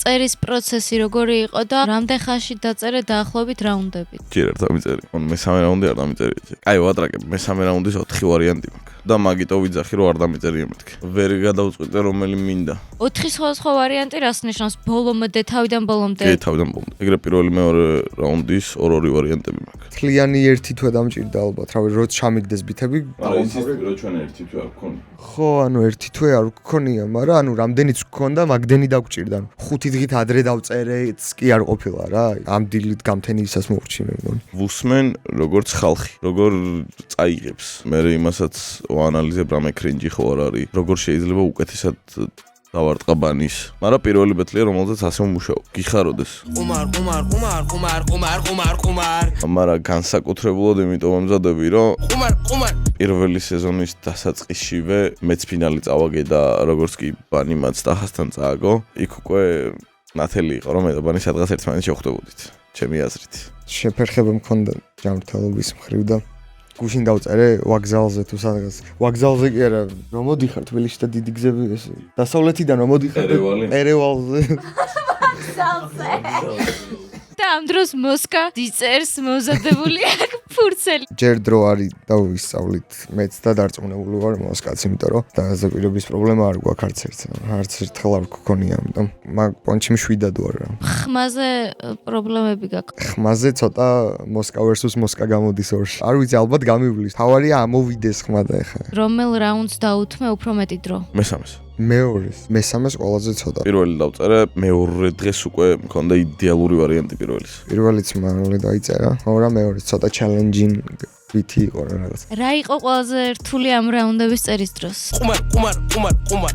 წერის პროცესი როგორი იყო და რამდენ ხანში დაწერე დაახლოებით რაუნდებით? ჯერ არ დამიწერი. მესამე რაუნდი არ დამიწერი. აი ვატრაკებ მესამე რაუნდის 4 ვარიანტი მაქვს. და მაგიტო ვიძახი რომ არ დამეწერია მეთქი. ვერ გადავწყვიტე რომელი მინდა. 4 სხვადასხვა ვარიანტი რას ნიშნავს? ბოლომდე თავიდან ბოლომდე. კი, თავიდან ბოლომდე. ეგრე პირველი მეორე რაუნდის ორ-ორი ვარიანტები მაქვს. თლიანი ერთი თვე დამჭირდა ალბათ, რავი, როც ჩამიგდეს ბითები. არა, იცის რომ ჩვენ ერთი თვე არ გქონია. ხო, ანუ ერთი თვე არ გქონია, მაგრამ ანუ რამდენიც გქონდა, მაგდენი დაგჭირდა. 5 დღით ადრე დავწერეც კი არ ყოფილა რა. ამ დილით გამთენისას მოვჭი მე მგონი. ვუსმენ როგორც ხალხი, როგორ წაიღებს. მე იმასაც ვაანალიზებ რამე კრინჯი ხო არ არის. როგორ შეიძლება უკეთესად დავარტყაბანის. მაგრამ პირველი ბეთლია რომელზეც ასე ვმუშაობ. გიხაროდეს. ყუმარ. მაგრამ განსაკუთრებულად იმიტომ ამზადები რომ პირველი სეზონის დასაწყისშივე მეც ფინალი წავაგე და როგორც კი ბანი მაც დახასთან წააგო, იქ უკვე ნათელი იყო რომ მე და ბანი სადღაც ერთმანეთს შეხვდებოდით. ჩემი აზრით. შეფერხება მქონდა ჯანმრთელობის მხრივ და გუშინ დავწერე ვაგზალზე თუ სადღაც. ვაგზალზე კი არა, რომ მოდიხარ თბილისში და დიდი გზები ეს. დასავლეთიდან რომ მოდიხარ ერევალზე. და ამ დროს მოსკა დიწერს მოზადებული აქ ფურცელი. ჯერ დრო არის დავისწავლით მეც და დარწმუნებული ვარ მოსკაც, იმიტომ რომ დაზაკვირების პრობლემა არ გვაქვს არც ერთ. არც ერთხელ არ გქონია, ამიტომ მაგ პონჩი მშვიდად ვარ რა. ხმაზე პრობლემები გაქვს. ხმაზე ცოტა მოსკა versus მოსკა გამოდის ორში. არ ვიცი, ალბათ გამივლის. თავარია ამოვიდეს ხმა და ეხა. რომელ რაუნდს დაუთმე უფრო მეტი დრო? მესამეს. მესამეს ყველაზე ცოტა. პირველი დავწერე, მეორე დღეს უკვე მქონდა იდეალური ვარიანტი პირველის. პირველიც მალე დაიწერა, მაგრამ მეორე ცოტა challenging ბითი იყო რაღაც. რა იყო ყველაზე რთული ამ რაუნდების წერის დროს?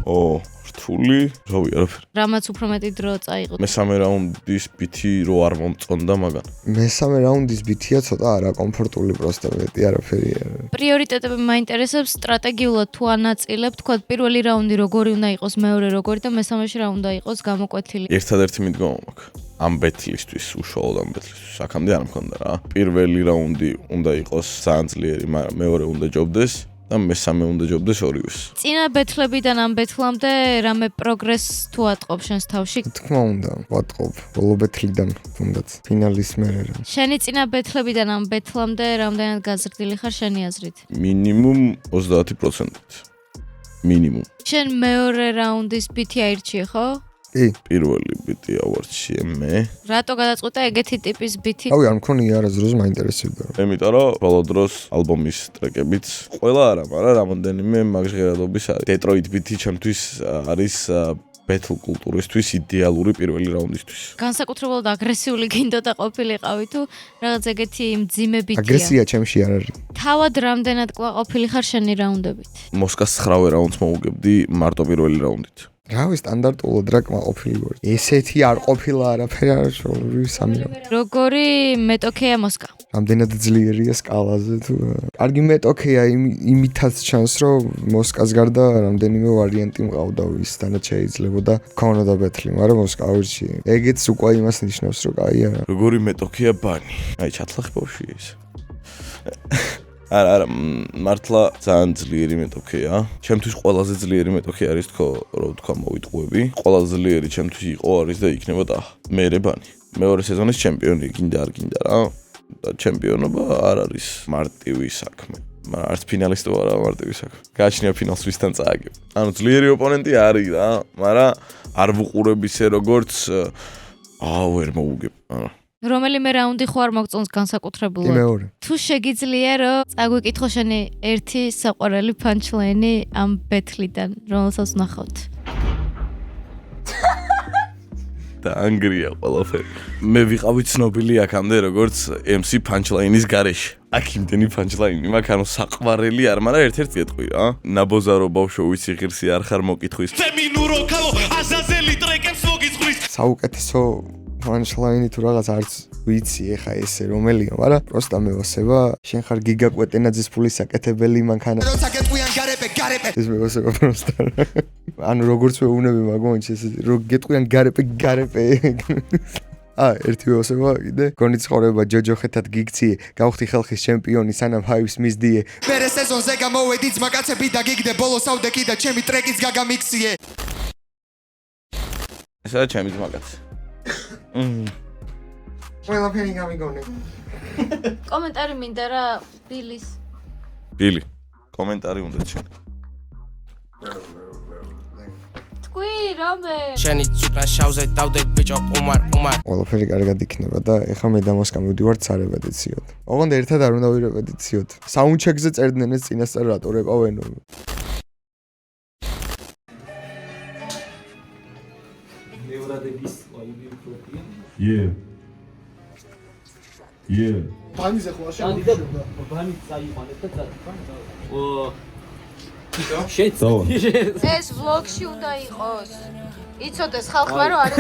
ო, რთული, რავი, არაფერი. რამაც უფრო მეტი დრო წაიღო. მესამე რაუნდის ბითი რო არ მომწონდა მაგან. მესამე რაუნდის ბითია ცოტა არაკომფორტული პროსტა მეტი არაფერი. პრიორიტეტები მაინტერესებს სტრატეგიულად თუ ანაწილებ, თქვა პირველი რაუნდი როგორი უნდა იყოს, მეორე როგორი და მესამეში რა უნდა იყოს გამოკვეთილი. ერთადერთი მიდგომა მაქვს. ამ ბეთლისთვის, უშუალოდ ამ ბეთლისთვის, აქამდე არ მქონდა რა. პირველი რაუნდი უნდა იყოს ძალიან ძლიერი, მაგრამ მეორე უნდა ჯობდეს. და მესამე უნდა ჯობდეს ორივეს. წინა ბეთლებიდან ამ ბეთლამდე რამე პროგრესს თუ ატყობ შენს თავში? თქმა უნდა, ვატყობ. ბოლო ბეთლიდან თუნდაც ფინალის მერე რა. შენი წინა ბეთლებიდან ამ ბეთლამდე რამდენად გაზრდილი ხარ შენი აზრით? მინიმუმ 30%. მინიმუმ. შენ მეორე რაუნდის ბითი აირჩიე, ხო? კი. პირველი ბიტი ავარჩიე მე. რატო გადაწყვეტა ეგეთი ტიპის ბითი? რავი, არ მქონია არასდროს მაინტერესებდა. იმიტომ რომ ბოლო დროს ალბომის ტრეკებიც ყველა არა, მაგრამ რამოდენიმე მაგჟღერადობის არის. Detroit ბიტი ჩემთვის არის ბეთლ კულტურისთვის იდეალური პირველი რაუნდისთვის. განსაკუთრებულად აგრესიული გინდოდა ყოფილიყავი თუ რაღაც ეგეთი მძიმე ბითია? აგრესია ჩემში არ არის. თავად რამდენად ყოფილი ხარ შენი რაუნდებით? მოსკას 9 რაუნდს მოვუგებდი მარტო პირველი რაუნდით. რავი, სტანდარტულად რა ყოფილი ვარ. ესეთი არ ყოფილა არაფერი არ შოური სამი. როგორი მეტოქეა მოსკა? რამდენად ძლიერია სკალაზე თუ. კარგი მეტოქეა იმითაც ჩანს, რომ მოსკას გარდა რამდენიმე ვარიანტი მყავდა ვის თანაც შეიძლებოდა ქონოდა ბეთლი, მაგრამ მოსკა ვერჩი. ეგეც უკვე იმას ნიშნავს, რომ კაია. როგორი მეტოქეა ბანი. აი ჩათლახი ბავშვი ეს. არა, მართლა ძალიან ძლიერი მეტოქეა. ჩემთვის ყველაზე ძლიერი მეტოქე არის რომ თქვა მოვიტყუები. ყველაზე ძლიერი ჩემთვის იყო არის და იქნება და მერე ბანი. მეორე სეზონის ჩემპიონი გინდა არ გინდა რა. და ჩემპიონობა არ არის მარტივი საქმე. მაგრამ არც ფინალისტი ვარ მარტივი საქმე. გააჩნია ფინალს ვისთან წააგებ. ანუ ძლიერი ოპონენტი არის რა, მაგრამ არ ვუყურებ ისე როგორც ვერ მოვუგებ. რომელიმე რაუნდი ხო არ მოგწონს განსაკუთრებულად? მეორე. თუ შეგიძლია რომ წაგვიკითხო შენი ერთი საყვარელი პანჩლაინი ამ ბეთლიდან, რომელსაც ვნახავთ. და ანგრია ყველაფერი. მე ვიყავი ცნობილი აქამდე როგორც MC პანჩლაინის გარეშე. აქ იმდენი პანჩლაინი მაქვს, ანუ საყვარელი არ, მაგრამ ერთ-ერთი გეტყვი რა. ნაბოზარო ბავშვო ვიცი ღირსი არ ხარ მოკითხვის. ფემინურო კალო აზაზელი ტრეკებს მოგიძღვრის. საუკეთესო პანჩლაინი თუ რაღაც არც ვიცი ეხა ესე რომელია, მაგრამ პროსტა მევასება, შენ ხარ გიგა კვეტენაძის ფულის საკეთებელი მანქანა. როცა გეტყვიან გარეპე. ეს მევასება პროსტა. ანუ როგორც ვეუბნები მაგონჩ ეს რო გეტყვიან გარეპე. ერთი ვეოსება კიდე გონი ცხოვრება ჯოჯოხეთად გიქციე გავხდი ხალხის ჩემპიონი სანამ ჰაივს მისდიე მერე სეზონზე გამოვედი ძმაკაცები და გიგდე ბოლოს ავდე კიდე ჩემი ტრეკიც გაგამიქსიე ესაა ჩემი ძმაკაცი. ყველაფერი გამიგონე. კომენტარი მინდა რა ბილის. ბილი. კომენტარი უნდა ჩვენ. თქვი რამე? შენი ცუკრა შავზე დავდე ბიჭო უმარ. ყველაფერი კარგად იქნება და ეხლა მე და მოსკა მივდივართ სარეპეტიციოდ. ოღონდ ერთად არ უნდა ვირეპეტიციოთ. საუნდჩეკზე წერდნენ ეს წინასწარ რატო რეპავენო. Yeah. ბანიზე ხო აშენ. ბანი წაიყვანეთ და ეს ვლოგში უნდა იყოს. იცოდეს ხალხმა რომ არის.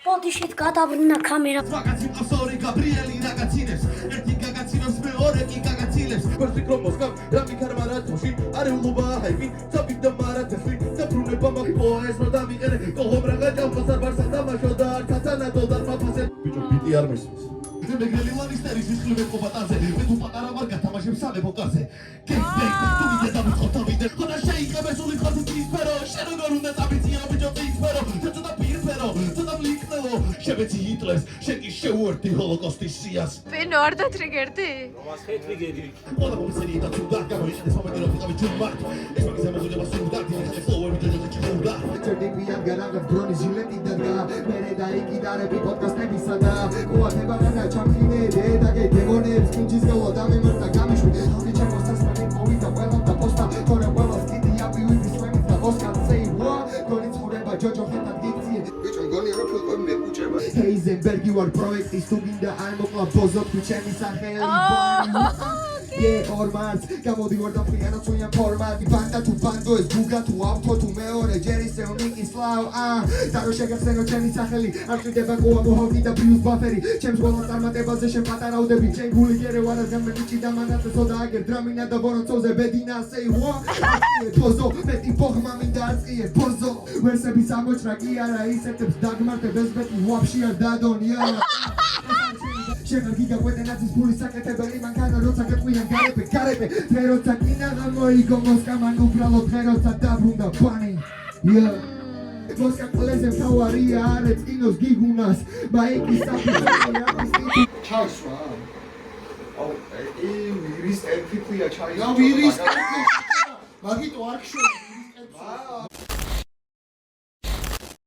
ბოდიშით გადავრნა კამერა. Ragazzi pastori Gabrieli ragazzines Erti ragazzinos meore chi ragazzines Questi cromos cam Rami carmaratoshi Are un luba haimi Sabi da maratoshi Sabrune bama Poes no da migere Kohom raga jam pasar barsa da mashoda Katana dodar mapase Bicho biti armesmes Megreli Lannisteris ისხლები ყობატაზე მე თუ პატარა ვარ გათამაშებს სამეფო კარზე გეიმბეი თუ ვიდე და ვიხოთა ვიდე ხოდა შეიკრება სული ხალხი წისფერო შენ როგორ უნდა წაბიცია ბიჭო წისფერო ცოტა პირფერო ცოტა ლიქნელო შებეცი ჰიტლერს შენ კი შეუერთდი ჰოლოკოსტის სიას პინო არ დატრიგერდი? ყველა მომსერი და თუ და გამოიყენეს მომენტი რომ ვიყავი ჯუმბარ ეს მაგის ამოძუნება სულდა ეს ფლოუები ჯოჯო ჩიუდა წერტიპიან განაგებ დრონის ჟილეტი და მერე დაიკიდარები პოდკასტებისა და ყუათება განა ჩამქინე დედაგე დემონებს კინჯის გელა და მემართა გამიშვი ხალხი ჩემოს სასმელი მოვიდა ყველა და პოსტა თორე ყველას კიდი აპივიდი სვენით და ოსკარ ცეივა გონიც ხურება ჯოჯო ხეთად გიქციე ბიჭო გონია რომ ფილმები მეკუჭება ჰეიზენბერგი ვარ პროექტის თუ გინდა არ მოკლა ბოზო თუ ჩემი სახელი ორმარს გამოდივარ და ფრიანად სუიან ფორმატი ბანდა თუ ბანდო ეს გუგა თუ ავთო თუ მეორე ჯერი სეუნიკი სლავ და რო შეგახსენო ჩემი სახელი არ ჭირდება ყოა მოჰავდი და ბიუს ბაფერი ჩემს ყველა წარმატებაზე შენ პატარავდები ჩემ გული გერე ვარას გამეჭი და მანაცე სოდა აგერ დრამინა და ვორონცოზე ბედინა say what ბოზო მეტი ბოღმა მინდა არწიე ბოზო ვერსების ამოჭრა კი არა ისეთებს დაგმართებ ეს მეტი ვაფშე არ დადონია შენ გიგა ყვეტენაცის ფულის საკეთებელი მანქანა როცა გეტყვიან გარებე ფეროცა კინა გამოიგო მოსკა მან უბრალოდ ფეროცა დაბრუნდა ბანი მოსკა კლეზე თავარია არე წინოს გიგუნას მაიკი საფიძია ჩაისვა აუ ვირის ელფიფია ჩაი აუ ვირის მაგიტო არ ხშო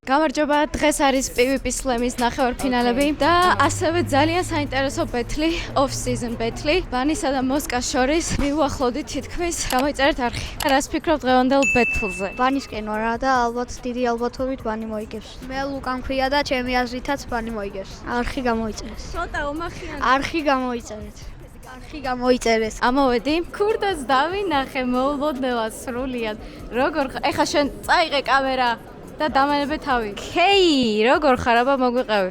გამარჯობა, დღეს არის PvP Slam-ის ნახევარფინალები და ასევე ძალიან საინტერესო ბეთლი, off-season ბეთლი, ბანისა და მოსკას შორის მივუახლოვდით თითქმის. გამოიწერეთ არხი. რას ფიქრობ დღევანდელ ბეთლზე? ბანისკენ ვარ და ალბათ დიდი ალბათობით ბანი მოიგებს. მე ლუკა მქვია და ჩემი აზრითაც ბანი მოიგებს. არხი გამოიწერეს. ცოტა უმახიანი. არხი გამოიწერეთ. არხი გამოიწერეს. ამოვედი. ქურდას დავინახე მოულოდნელად სრულიად. როგორ ეხა შენ წაიღე კამერა და დამანებე თავი. ჰეი, როგორ ხარ, აბა მოგვიყევი.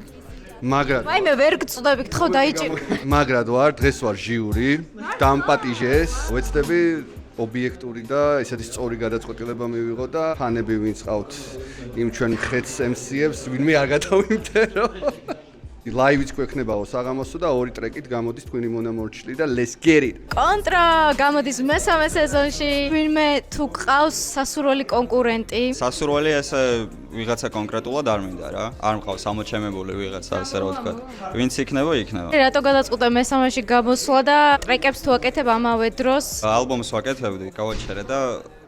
მაგრად. ვაიმე ვერ გწუდები, გთხოვ დაიჭირე. მაგრად ვარ, დღეს ვარ ჟიური, დამპატიჟეს. ვეცდები ობიექტური და ესეთი სწორი გადაწყვეტილება მივიღო და ხანები ვინც ყავთ იმ ჩვენ ხეთს MC-ებს, ვინმე არ გადავიმტერო. ლაივიც გვექნებაო საღამოსო და ორი ტრეკით გამოდის თქვენი მონამორჩილი და let's get it. კონტრა გამოდის მესამე სეზონში. ვინმე თუ ყავს სასურველი კონკურენტი? სასურველი ესე ვიღაცა კონკრეტულად არ მინდა რა. არ მყავს ამოჩემებული ვიღაცა ასე რა ვთქვა. ვინც იქნება, იქნება. რატო გადაწყვეტე მესამეში გამოსვლა და ტრეკებს თუ აკეთებ ამავე დროს? ალბომს ვაკეთებდი, გავაჩერე და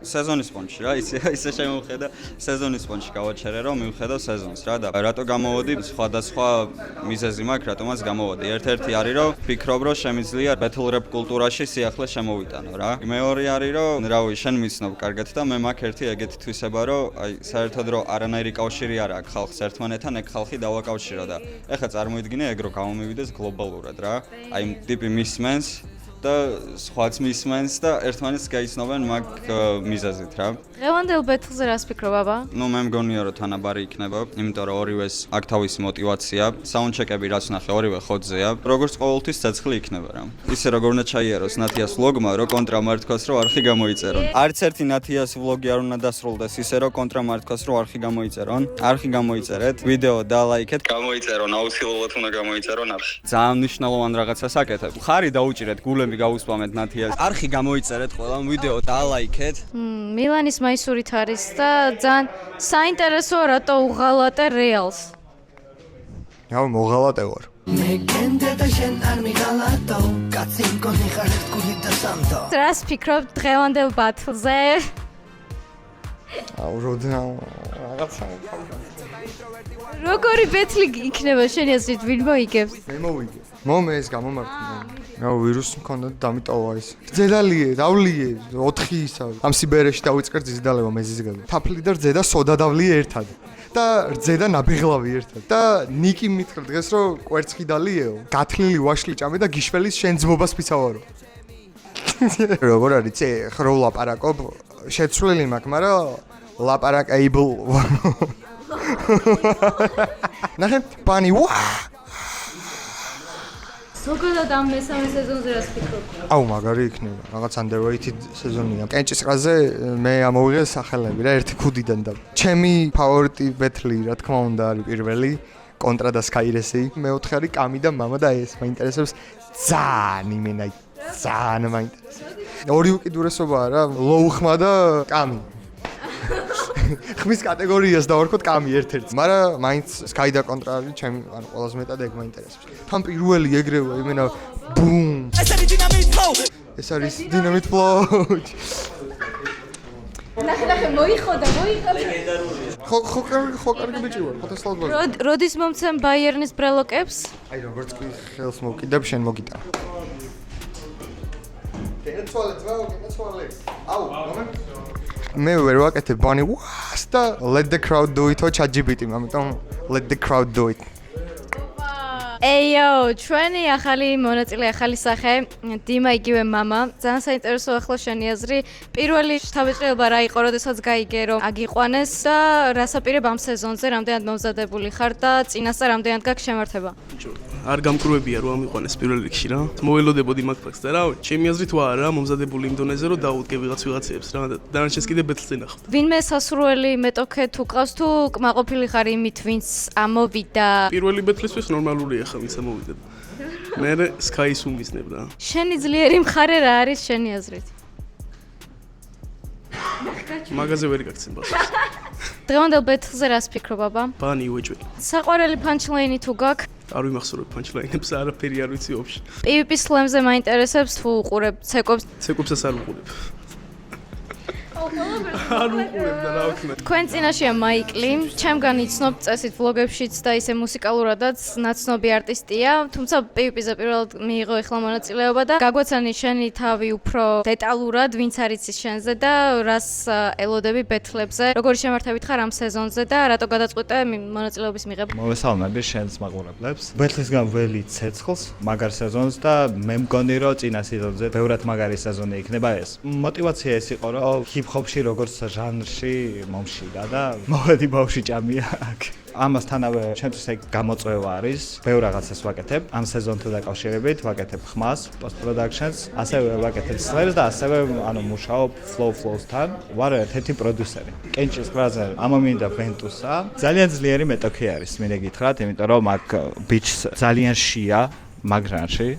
სეზონის პონჩი რა, ისე შემოვხედა სეზონის პონჩი გავაჩერე რომ მივხედავ სეზონს რა და რატო გამოვოდი სხვადასხვა მიზეზი მაქვს რატომაც გამოვოდი. ერთ-ერთი არის რომ ფიქრობ რომ შემიძლია battle rap კულტურაში სიახლე შემოვიტანო რა. მეორე არის რომ რავი შენ მიცნობ კარგად და მე მაქვს ერთი ეგეთი თვისება რომ აი საერთოდ რომ არანაირი კავშირი არ აქვს ხალხს ერთმანეთთან, ეგ ხალხი დავაკავშირო და ეხლა წარმოიდგინე ეგ რო გამომივიდეს გლობალურად რა. აი იმ ტიპი მისმენს და სხვაც მისმენს და ერთმანეთს გაიცნობენ მაგ მიზეზით რა. დღევანდელ ბეთლზე რას ფიქრობ აბა? ნუ მე მგონია რომ თანაბარი იქნება, იმიტომ რომ ორივეს აქ თავისი мотиваცია, საუნდჩეკები რაც ნახე ორივე ხოძეა. როგორც ყოველთვის ცეცხლი იქნება რა. ისე როგორ უნდა ჩაიაროს ნათიას ვლოგმა, რომ კონტრა მართქოს რომ არხი გამოიწერონ. არც ერთი ნათიას ვლოგი არ უნდა დასრულდეს ისე რომ კონტრა მართქოს რომ არხი გამოიწერონ. არხი გამოიწერეთ, ვიდეო დალაიქეთ, გამოიწერონ, აუცილებლად უნდა გამოიწერონ არხი. ძალიან მნიშვნელოვან რაღაცას აკეთებ. ხარი დაუჭირეთ გულები ნახევარფინალი გავუსპამეთ ნათიას. არხი გამოიწერეთ ყველა ვიდეო და ლაიქეთ. მილანის მაისურით არის და ძალიან საინტერესოა რატო უღალატე რეალს. რავი მოღალატე ვარ. რას ფიქრობ დღევანდელ ბათლზე? აუ რაღაცა როგორი ბეთლი იქნება შენი აზრით ვინ მოიგებს? მე მოვიგე. მომეს გამომართი. რა ვირუსი მქონდა და დამიტოვა ის. რძედალიე, დავლიე, 4 ისა. ამ სიბერეში დავიწყე ძიძდალება მეზიზგები. თაფლი და რძედა სოდა დავლიე ერთად. და რძედა ნაბეღლავი ერთად. და ნიკი მითხრა დღეს რომ კვერცხი დალიეო. გათლილი ვაშლი ჭამე და გიშველის შენ ძმობას ფიცავარო. როგორ არის წე ხროულ ლაპარაკობ შეცვლილი მაქვს, მაგრამ ლაპარაკეიბლ. ნახე, პანი ვა. ზოგადად ამ მესამე სეზონზე რას ფიქრობ? აუ მაგარი იქნება. რაღაც underrated სეზონია. კენჭისყრაზე მე ამოვიღე სახელები რა ერთი ქუდიდან და ჩემი ფავორიტი ბეთლი რა თქმა უნდა არის პირველი კონტრა და სკაირესი. მეოთხე არის კამი და მამა და ეს მაინტერესებს ძალიან იმენა ძალიან მაინტერესებს. ორი უკიდურესობაა რა, ლოუ ხმა და კამი. ხმის კატეგორიას დავარქოთ კამი ერთ-ერთი. მაგრამ მაინც სკაი და კონტრა არის ჩემი, ანუ ყველაზე მეტად ეგ მაინტერესებს. თან პირველი ეგრევა იმენა ბუმ. ეს არის დინამიტ ფლოუ. ნახე მოიხოდა. ხო კარგი ბიჭი ვარ, ფოტოსლავ ვარ. როდის მომცემ ბაიერნის ბრელოკებს? აი როგორც კი ხელს მოვკიდებ შენ მოგიტან. მე ვერ ვაკეთებ ბანი ვას და let the crowd do it-ო ChatGPT-მ, ამიტომ let the crowd do it. ეიო, ჩვენი ახალი მონაწილე, ახალი სახე, დიმა იგივე მამა. ძალიან საინტერესოა ახლა შენი აზრი. პირველი თავისუფლება რა იყო, როდესაც გაიგე რომ აგიყვანეს და რასაპირებ ამ სეზონზე, რამდენად მომზადებული ხარ და წინასწარ რამდენად გაქვს შემართება? არ გამკრუებია რომ ამიყვანეს პირველ რიგში რა. მოველოდებოდი მაგ ფაქტს და რა, ჩემი აზრით ვარ რა, მომზადებული იმ დონეზე რომ დაუდგე ვიღაცებს რა და დანარჩენს კიდე ბეთლზე ნახავ. ვინმე სასურველი მეტოქე თუ ყავს თუ კმაყოფილი ხარ იმით, ვინც ამოვიდა? პირველი ბეთლისთვის ნორმალურია ხა ვინც ამოვიდა. მე სკაის უმიზნებ და. შენი ძლიერი მხარე რა არის შენი აზრით? მაგაზე ვერ გაგცემ ბავშვს. დღევანდელ ბეთლზე რას ფიქრობ აბა? ბანი უეჭველი. საყვარელი პანჩლაინი თუ გაქვს? არ ვიმახსოვრებ პანჩლაინებს, არაფერი არ ვიცი ვაფშე. PvP Slam-ზე მაინტერესებს თუ უყურებ ცეკობს? ცეკობსაც არ ვუყურებ. არ ვუყურებ და რა ვქნა. თქვენ წინაშია მაიკლი, ჩემგან იცნობ წესით ვლოგებშიც და ისე მუსიკალურადაც ნაცნობი არტისტია, თუმცა PvP-ზე პირველად მიიღო ეხლა მონაწილეობა და გაგვაცანი შენი თავი უფრო დეტალურად, ვინც არის ის შენზე და რას ელოდები ბეთლებზე, როგორი შემართებით ხარ ამ სეზონზე და რატო გადაწყვიტე მონაწილეობის მიღება? მოვესალმები შენს მაყურებლებს. ბეთლისგან ველი ცეცხლს, მაგარ სეზონს და მე მგონი რომ წინა სეზონზე ბევრად მაგარი სეზონი იქნება ეს. мотивация ეს იყო რომ ჰიპ-ჰოპში როგორც ჟანრში მომშიდა და მოვედი ბავშვი ჭამია აქ. ამასთანავე ჩემთვის ეგ გამოწვევა არის. ბევრ რაღაცას ვაკეთებ ამ სეზონთან დაკავშირებით, ვაკეთებ ხმას, post-productions, ასევე ვაკეთებ slams და ასევე ანუ მუშაობ flows-თან. ვარ ერთ-ერთი პროდიუსერი. კენჭისყრაზე ამომინდა ვენტუსა. ძალიან ძლიერი მეტოქი არის, მინდა გითხრათ, იმიტომ რომ აქ ბიჩს ძალიან შია მაგ ჟანრში.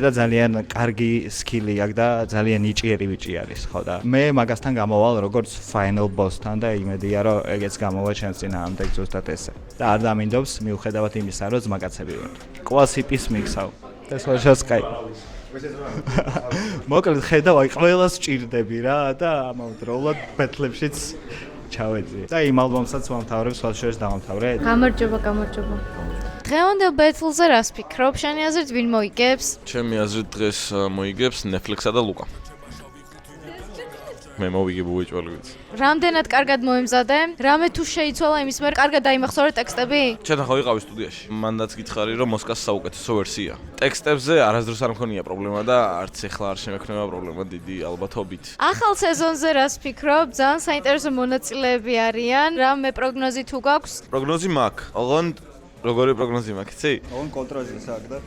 და ძალიან კარგი სკილი აქვს და ძალიან ნიჭიერი ბიჭი არის, ხო და მე მაგასთან გამოვალ როგორც final boss-თან და იმედია რომ ეგეც გამოვა ჩემს წინააღმდეგ ზუსტად ესე. და არ დამინდობს მიუხედავად იმისა, რომ ძმაკაცები ვართ. კვასიპის მიქსავ. ეს ვაშა სკაი. მოკლედ ხედავ, აი ყველას ჭირდები რა და ამავდროულად ბეთლებშიც ჩავეძიე. და იმ ალბომსაც ვამთავრებ, სხვა შორის დავამთავრე. გამარჯობა. დღევანდელ ბეთლზე რას ფიქრობ? შენი აზრით ვინ მოიგებს? ჩემი აზრით დღეს მოიგებს Netflix-ა და ლუკა. მე მოვიგებ უეჭველი ვიცი. რამდენად კარგად მოემზადე? რამე თუ შეიცვალა იმის მერე კარგად დაიმახსოვრე ტექსტები? ჩემთან ხო ვიყავი სტუდიაში. მანდაც გითხარი რომ მოსკას საუკეთესო ვერსია. ტექსტებზე არასდროს არ მქონია პრობლემა და არც ეხლა არ შემექნება პრობლემა დიდი ალბათობით. ახალ სეზონზე რას ფიქრობ? ძალიან საინტერესო მონაწილეები არიან. რამე პროგნოზი თუ გაქვს? პროგნოზი მაქვს. ოღონდ როგორი პროგნოზი მაქვს, იცი? ოღონ კონტრაზის აქ და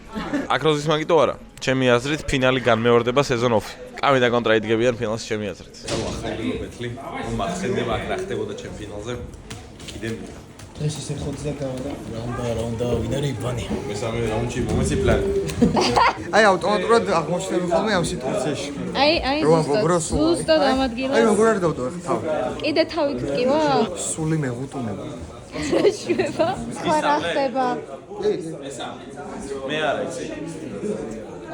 აკროზის მაგიტო არა. ჩემი აზრით ფინალი განმეორდება სეზონ ოფი. კამი და კონტრა იდგებიან ფინალში ჩემი აზრით. ახალი ბეთლი. მახსენდება აქ რა ხდებოდა ჩემპიონატზე. კიდე დღეს ისე ხოძია გავიდა. რა უნდა ვინარი იბანი. მესამე რაუნდში მომეცი პლანი. აი ავტომატურად აღმოჩნდება ხოლმე ამ სიტუაციაში. აი ზუსტად ამ ადგილას. აი როგორ არ დავდო ახლა თავი. კიდე თავი გტკივა? სული მეღუტუნება. შვება. სხვა რა ხდება? მე არა იცი.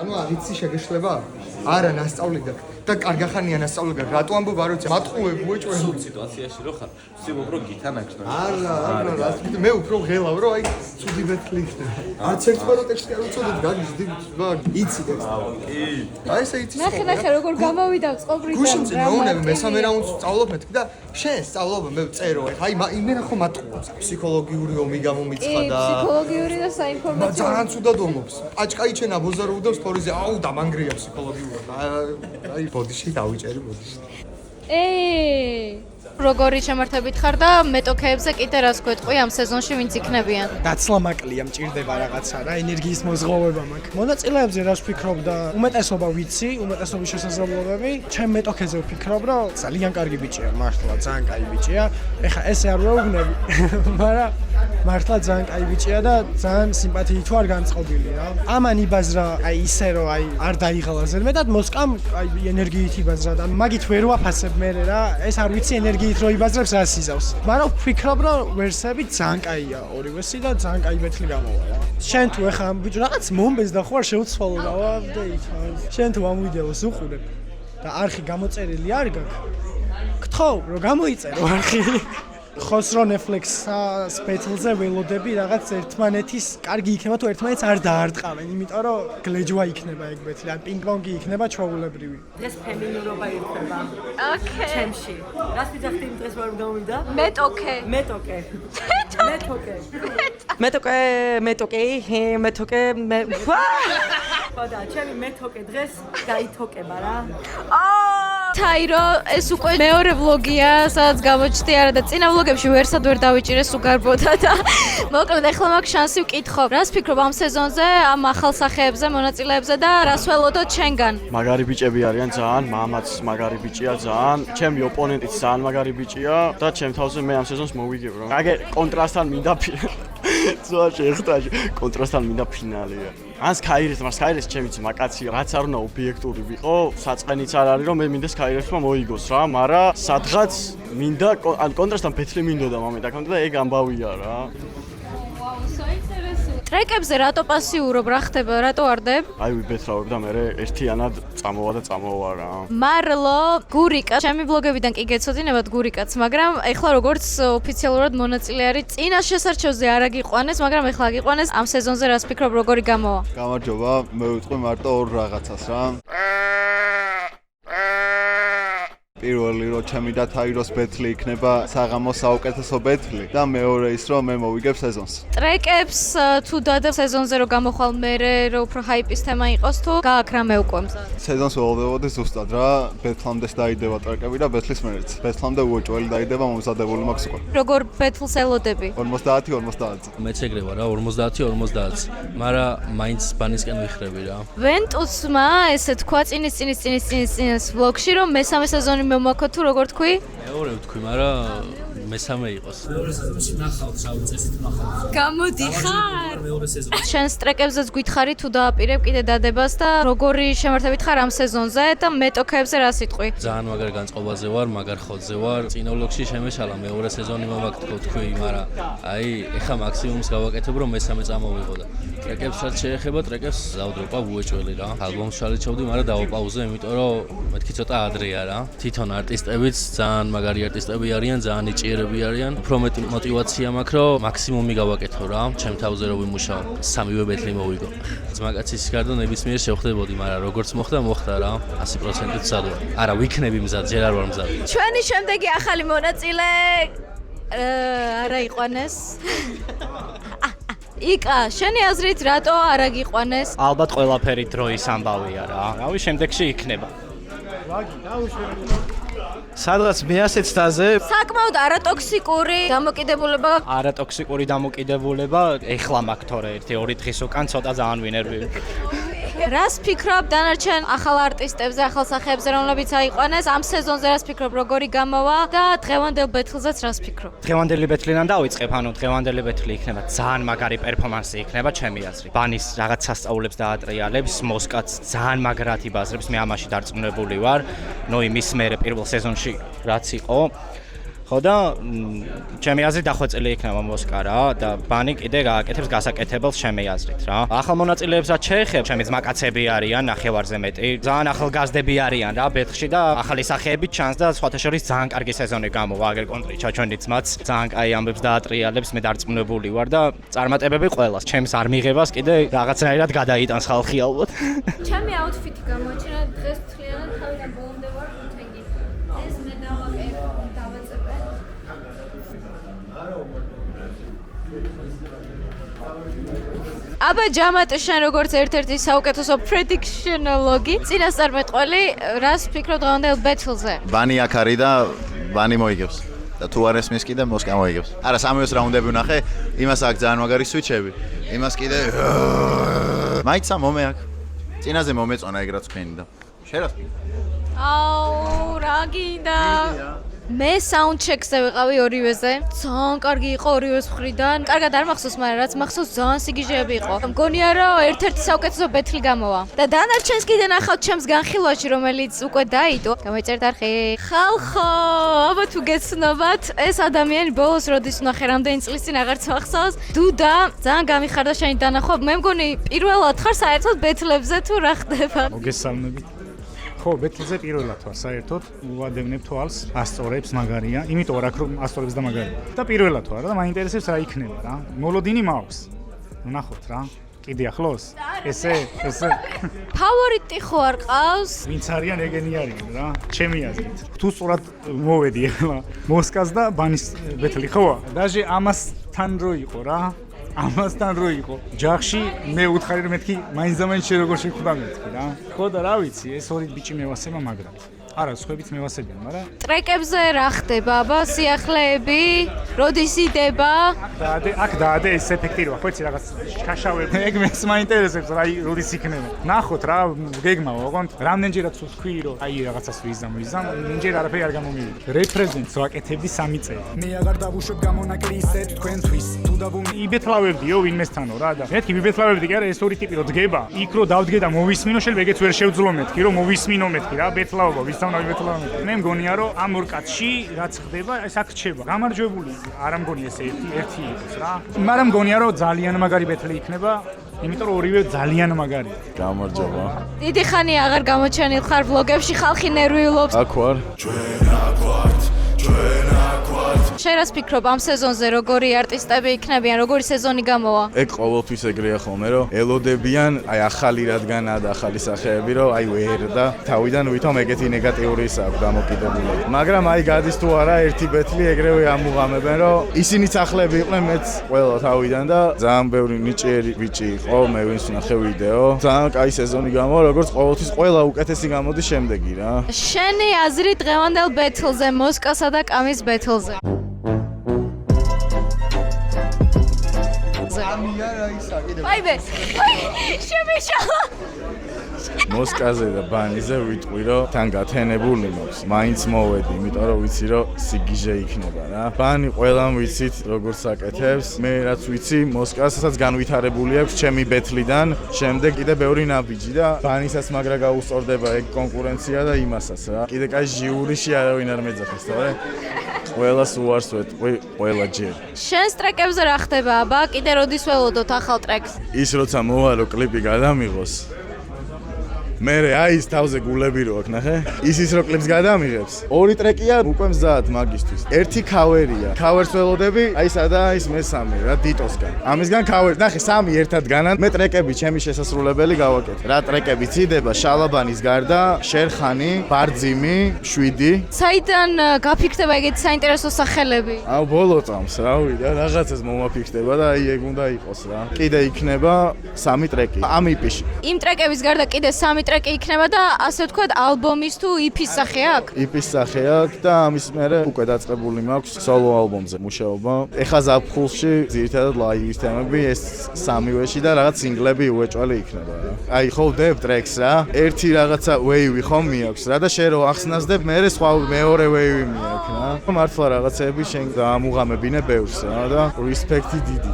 ანუ არიცი შეგეშლება? არა, ნასწავლი გაქვს. და კარგახანია ნასწავლი გაქვს. რატო ამბობ არ ვიცი, მატყუებ უეჭვენ. სულ სიტუაციაში რო ხარ, ვსი უფრო გითან აქვს. არა, მე უფრო ღელავ, რომ აი ცუდი ბეთლი ხდება. არც ერთმა ტექსტი არ უწოდეთ, გაგიჟდი, იცი ტექსტი. კი. აი ესე იცი. ნახე როგორ გამოვიდა წყობრიდან. გუშინ მეუნები მესამე რაუნდს სწავლობ მეთქი და შენ სწავლობ მე წერო. აი მე ნახო მატყუებს. ფსიქოლოგიური ომი გამომიცხადა. კი, ფსიქოლოგიური და საინფორმაციო. ძალიან ცუდად ომობს. აჭკაიჩენა ბოზაროვდებს ფორიზე, აუ დამანგრია ფსიქოლოგიურად. აი ბოდიში დავიჭერი ბოდიში. როგორი შემართებით ხარ და მეტოქეებზე კიდე რას გვეტყვი ამ სეზონში ვინც იქნებიან? დაცლამაკლია, მჭირდება რაღაცა რა, ენერგიის მოზღოვება მაქვს. მონაწილეებზე რას ვფიქრობ და უმეტესობა ვიცი, უმეტესობის შესაძლებლობები. ჩემ მეტოქეზე ვფიქრობ, რომ ძალიან კარგი ბიჭია, მართლა ძალიან კაი ბიჭია. ეხა ესე არ ვეუბნები, მაგრამ მართლა ძალიან კაი ბიჭია და ძალიან სიმპათიით ვარ განწყობილი რა. ამან იბაზრა, აი ისე რომ აი არ დაიღალა ზედმეტად მოსკამ, აი ენერგიით იბაზრა და მაგით ვერ ვაფასებ მე რა. ეს არ ვიცი ენერგიით რო იბაზრებს რა სიზავს. მაგრამ ვფიქრობ რომ ვერსები ძალიან კაია ორივესი და ძალიან კაი ბეთლი გამოვა რა. შენ თუ ეხა ამ ბიჭო რაღაც მომბეს და ხო არ შეუცვალო რა აპდეით. შენ თუ ამ ვიდეოს უყურებ და არხი გამოწერილი არ გაქვს. გთხოვ რომ გამოიწერო არხი. ხოსრო Netflix-ს ბეთლზე ველოდები რაღაც ერთმანეთის კარგი იქნება თუ ერთმანეთს არ დაარტყავენ, იმიტომ რომ გლეჯვა იქნება ეგ ბეთლი, ან პინგ-პონგი იქნება ჩვეულებრივი. ეს ფემინურობა იქნება. ოკეი. ჩემში. რას ვიძახდი იმ დღეს რომ გამოვიდა? მეტოქე. მეტოკე. ხოდა, ჩემი მეტოკე დღეს გაითოკება რა. თაირო, ეს უკვე მეორე ვლოგია, სადაც გამოჩნდი არა და წინა ვლოგებში ვერსად ვერ დავიჭირე სუგარბოდა და მოკლედ ახლა მაქვს შანსი ვკითხო. რას ფიქრობ ამ სეზონზე, ამ ახალ სახეებზე, მონაწილეებზე და რას ველოდოთ ჩვენგან? მაგარი ბიჭები არიან ძალიან, მამაც მაგარი ბიჭია ძალიან, ჩემი ოპონენტიც ძალიან მაგარი ბიჭია და ჩემ თავზე მე ამ სეზონს მოვიგებ რომ. აგე კონტრასტთან მინდა ზოაში ეხტაჟი კონტრასტთან მინდა ფინალია. ან სკაირეს, მაგრამ სკაირეს ჩემიც მაკაცია, რაც არ უნდა ობიექტური ვიყო, საწყენიც არ არის რომ მე მინდა სკაირესმა მოიგოს რა, მაგრამ სადღაც მინდა ან კონტრასტთან ბეთლი მინდოდა მომენტაკამდე და ეგ ამბავია რა. ტრეკებზე რატო პასიურობ, რა ხდება, რატო არდებ? აი ვიბეთრავებ და მე ერთიანად წამოვა და წამოვა რა. მარლო, გურიკა, ჩემი ბლოგებიდან კი გეცოდინებათ გურიკაც, მაგრამ ეხლა როგორც ოფიციალურად მონაწილე არის, წინა შესარჩევზე არ აგიყვანეს, მაგრამ ეხლა აგიყვანეს ამ სეზონზე რას ფიქრობ, როგორი გამოვა? გამარჯობა, მე ვიტყვი მარტო ორ რაღაცას რა. პირველი რომ ჩემი და თაიროს ბეთლი იქნება საღამოს საუკეთესო ბეთლი და მეორე ის რომ მე მოვიგებ სეზონს. ტრეკებს თუ დადებ სეზონზე რომ გამოხვალ მერე რომ უფრო ჰაიპის თემა იყოს თუ გააქვს რამე უკვე მზად. სეზონს ველოდებოდი ზუსტად რა, ბეთლამდე დაიდება ტრეკები და ბეთლის მერეც. ბეთლამდე უეჭველი დაიდება მომზადებული მაქვს უკვე. როგორ ბეთლს ელოდები? 50-50. მეც ეგრევა რა, 50-50. მაგრამ მაინც ბანისკენ ვიხრები რა. ვენტუსმა ესე თქვა წინის ვლოგში რომ მესამე სეზონი მომაქო თუ როგორ თქვი? მეორე ვთქვი, მაგრამ მესამე იყოს. მეორე სეზონში ნახავ, რავი წესით ნახავ. გამოდიხარ? მეორე სეზონში. შენს ტრეკებზეც გითხარი თუ დააპირებ კიდე დადებას და როგორი შემართებით ხარ ამ სეზონზე და მეტოქეებზე რა სიტყვი? ძალიან მაგარ განწყობაზე ვარ, მაგარ ხოძზე ვარ. წინა ვლოგში შემეშალა მეორე სეზონი მომაქთქო თქვი, მაგრამ აი, ეხა მაქსიმუმს გავაკეთებ რომ მესამე წამოვიღო და ტრეკებს რაც შეეხება, ტრეკებს დავდროპა უეჭველი რა. ალბომს შალეჩობდი, მაგრამ დავაპაუზე, იმიტომ რომ მეთქი ცოტა ადრეა რა. თვითონ არტისტებიც ძალიან მაგარი არტისტები არიან, ძალიან იჭიერები არიან. უფრო მეტი мотиваცია მაქვს, რომ მაქსიმუმი გავაკეთო რა, ჩემ თავზე რომ ვიმუშაო. სამივე ბეთლი მოვიგო. ძმაკაცის გარდა ნებისმიერ შევხვდებოდი, მაგრამ როგორც მოხდა რა, 100%-ით მზად ვარ. არა, ვიქნები მზად, ჯერ არ ვარ მზად. ჩვენი შემდეგი ახალი მონაწილე არა იყვანეს. იკა, შენი აზრით რატო არ აგიყვანეს? ალბათ ყველაფერი დროის ამბავია რა. რავი, შემდეგში იქნება. სადღაც მე-100 წაზე საკმაოდ არატოქსიკური დამოკიდებულება. არატოქსიკური დამოკიდებულება ეხლა მაქვს თორე 1-2 დღის უკან ცოტა ძალიან ვინერვი. რას ფიქრობ დანარჩენ ახალ არტისტებზე, ახალ სახეებზე, რომლებიც აიყვანეს ამ სეზონზე რას ფიქრობ, როგორი გამოვა და დღევანდელ ბეთლზეც რას ფიქრობ? დღევანდელი ბეთლიდან დავიწყებ, ანუ დღევანდელი ბეთლი იქნება ძალიან მაგარი პერფორმანსი იქნება ჩემი აზრით. ბანის რაღაც სასწაულებს დაატრიალებს, მოსკაც ძალიან მაგრად იბაზრებს, მე ამაში დარწმუნებული ვარ. ნუ იმის მერე პირველ სეზონში რაც იყო ხო და ჩემი აზრით დახვეწილი იქნება მოსკა რა და ბანი კიდე გააკეთებს გასაკეთებელს ჩემი აზრით რა. ახალ მონაწილეებსაც შეეხებ, ჩემი ძმაკაცები არიან, ნახევარზე მეტი. ძალიან ახალგაზრდები არიან რა ბეთლში და ახალი სახეებით ჩანს და სხვათა შორის ძალიან კარგი სეზონი გამოვა. აგერ კონტრიჩა ჩვენი ძმაც ძალიან კაი ამბებს დაატრიალებს, მე დარწმუნებული ვარ და წარმატებები ყველას. ჩემს არ მიღებას კიდე რაღაცნაირად გადაიტანს ხალხი ალბათ. ჩემი აუთფიტი გამოჩინა დღეს მთლიანად თავიდან ბოლომდე ვარ ხუთენგი. ეს მე დავაწებე. აბა ჯამატ შენ როგორც ერთ-ერთი საუკეთესო პრედიქშნოლოგი, წინასწარმეტყველი, რას ფიქრობ დღევანდელ ბეთლზე? ბანი აქ არის და ბანი მოიგებს. და თუ არ ესმის კიდე მოსკა მოიგებს. არა, სამივეს რაუნდები ვნახე, იმას აქ ძალიან მაგარი სვიჩები. იმას კიდე მაიცა მომე აქ. წინაზე მომეწონა ეგ რაც თქვენი და. შენ რას ფიქრობ? აუ, რა გინდა? მე საუნდჩეკზე ვიყავი ორივეზე. ძალიან კარგი იყო ორივეს მხრიდან. კარგად არ მახსოვს, მაგრამ რაც მახსოვს ძალიან სიგიჟეები იყო. მგონია რომ ერთ-ერთი საუკეთესო ბეთლი გამოვა. და დანარჩენს კიდე ნახავთ ჩემს განხილვაში, რომელიც უკვე დაიდო. გამოიწერთ არხი. ხალხო, აბა თუ გეცნობათ, ეს ადამიანი ბოლოს როდის ვნახე რამდენი წლის წინ აღარც მახსოვს. დუდა, ძალიან გამიხარდა შენი დანახვა. მე მგონი პირველად ხარ საერთოდ ბეთლებზე თუ რა ხდება. მოგესალმებით. ხო, ბეთლზე პირველად ვარ საერთოდ, ვადევნებ თვალს, ასწორებს მაგარია, იმიტომ რა რომ ასწორებს და მაგარია. და პირველად ვარ და მაინტერესებს რა იქნება რა. მოლოდინი მაქვს. ნახოთ რა. კიდე ახლოს? ესე. ფავორიტი ხო არ ყავს? ვინც არიან ეგენი არიან რა. ჩემი აზრით. თუ სწორად მოვედი ახლა მოსკას და ბანის ბეთლი ხო? დაჟე ამასთან რო იყო რა. ამასთან რო იყო. ჯახში მე უთხარი რომ მეთქი მაინც შე როგორ შეხვდა მეთქი რა. ხო და რა ვიცი, ეს ორი ბიჭი მევასება მაგრად. არა, სხვაებიც მევასებიან, მაგრამ ტრეკებზე რა ხდება, აბა სიახლეები, როდის იდება? აქ დაადე ეს ეფექტი როა, ხო იცი რაღაც შაშავები. ეგ მეც მაინტერესებს რა როდის იქნება. ნახოთ რა, გეგმავა, ოღონდ რამდენჯერაც ვთქვი რომ აი რაღაცას ვიზამ, ნინჯერ არაფერი არ გამომივიდა. რეპრეზენტს ვაკეთებდი 3 წელი. მე აღარ დავუშვებ გამონაკლისეთ თქვენთვის. თუ იბეთლავებდიო ვინმესთანო რა და მეთქი ვიბეთლავებდი კი არა ეს ორი ტიპი რო დგება, იქ რო დავდგე და მოვისმინო, შეიძლება ეგეც ვერ შევძლო მეთქი რომ მოვისმინო მეთქი რა, ბეთლავობა მე მგონია რომ ამ ორ კაცში რაც ხდება ეს აქ რჩება. გამარჯვებული არ მგონია ეს ერთი იყოს რა. მაგრამ მგონია რომ ძალიან მაგარი ბეთლი იქნება, იმიტომ რომ ორივე ძალიან მაგარია. გამარჯობა. დიდი ხანი აღარ გამოჩენილ ხარ ვლოგებში, ხალხი ნერვიულობს. აქ ვარ. შენ რას ფიქრობ ამ სეზონზე როგორი არტისტები იქნებიან, როგორი სეზონი გამოვა? ეგ ყოველთვის ეგრეა ხოლმე რომ ელოდებიან აი ახალი რადგანაა და ახალი სახეები რომ აი ვერ და თავიდან ვითომ ეგეთი ნეგატიური ის აქვს დამოკიდებული. მაგრამ აი გადის თუ არა ერთი ბეთლი ეგრევე ამუღამებენ რომ ისინიც ახლები იყვნენ მეც ყველა თავიდან და ძალიან ბევრი ნიჭიერი ბიჭი იყო, მე ვინც ვნახე ვიდეო. ძალიან კაი სეზონი გამოვა, როგორც ყოველთვის ყველა უკეთესი გამოდის შემდეგი რა. შენი აზრი დღევანდელ ბეთლზე, მოსკასა და კამის ბეთლზე? აიბე, შემიშალა. მოსკაზე და ბანიზე ვიტყვი რომ თან გათენებული მაქვს. მაინც მოვედი, იმიტომ რომ ვიცი რომ სიგიჟე იქნება რა. ბანი ყველამ ვიცით როგორც აკეთებს. მე რაც ვიცი, მოსკასაც განვითარებული აქვს ჩემი ბეთლიდან. შემდეგ კიდე ბევრი ნაბიჯი და ბანისაც მაგრა გაუსწორდება ეგ კონკურენცია და იმასაც რა. კიდე კაი ჟიურიში არავინ არ მეძახის, თორე ყველას უარს ვეტყვი ყველაჯერ. შენს ტრეკებზე რა ხდება, აბა? კიდე როდის ველოდოთ ახალ ტრეკს? ის როცა მოვა რომ კლიპი გადამიღოს. მე აი ის თავზე გულები რო აქ ნახე. ის რო კლიპს გადამიღებს. ორი ტრეკია უკვე მზად მაგისტვის. ერთი ქავერია. ქავერს ველოდები, აი სადაა ის მესამე რა დიტოსგან. ამისგან ქავერი, ნახე 3 ერთად განან. მე ტრეკები ჩემი შესასრულებელი გავაკეთე. რა ტრეკები ძიდება შალაბანის გარდა, შერხანი, ბარძიმი, 7. საიდან გაფიქრდება ეგეთი საინტერესო სახელები? აუ ბოლო წამს რავი და რაღაცას მომაფიქრდება და აი ეგ უნდა იყოს რა. კიდე იქნება 3 ტრეკი. ამ იპიში. იმ ტრეკების გარდა კიდე 3 ტრეკი იქნება და ასე ვთქვათ ალბომის თუ EP-ის სახე აქვს? EP-ის სახე აქვს და ამის მერე უკვე დაწყებული მაქვს სოლო ალბომზე მუშაობა. ეხლა ზაფხულში ძირითადად ლაივის თემები ეს სამივეში და რაღაც სინგლები უეჭველი იქნება რა. აი ხო ვდებ ტრეკს რა. ერთი რაღაცა wave ხომ მიაქვს რა და შენ რო ახსნასდებ მე სხვა მეორე wave მიაქვს რა. მართლა რაღაცეები შენ გაამუღამებინე ბევრს რა და respect-ი დიდი.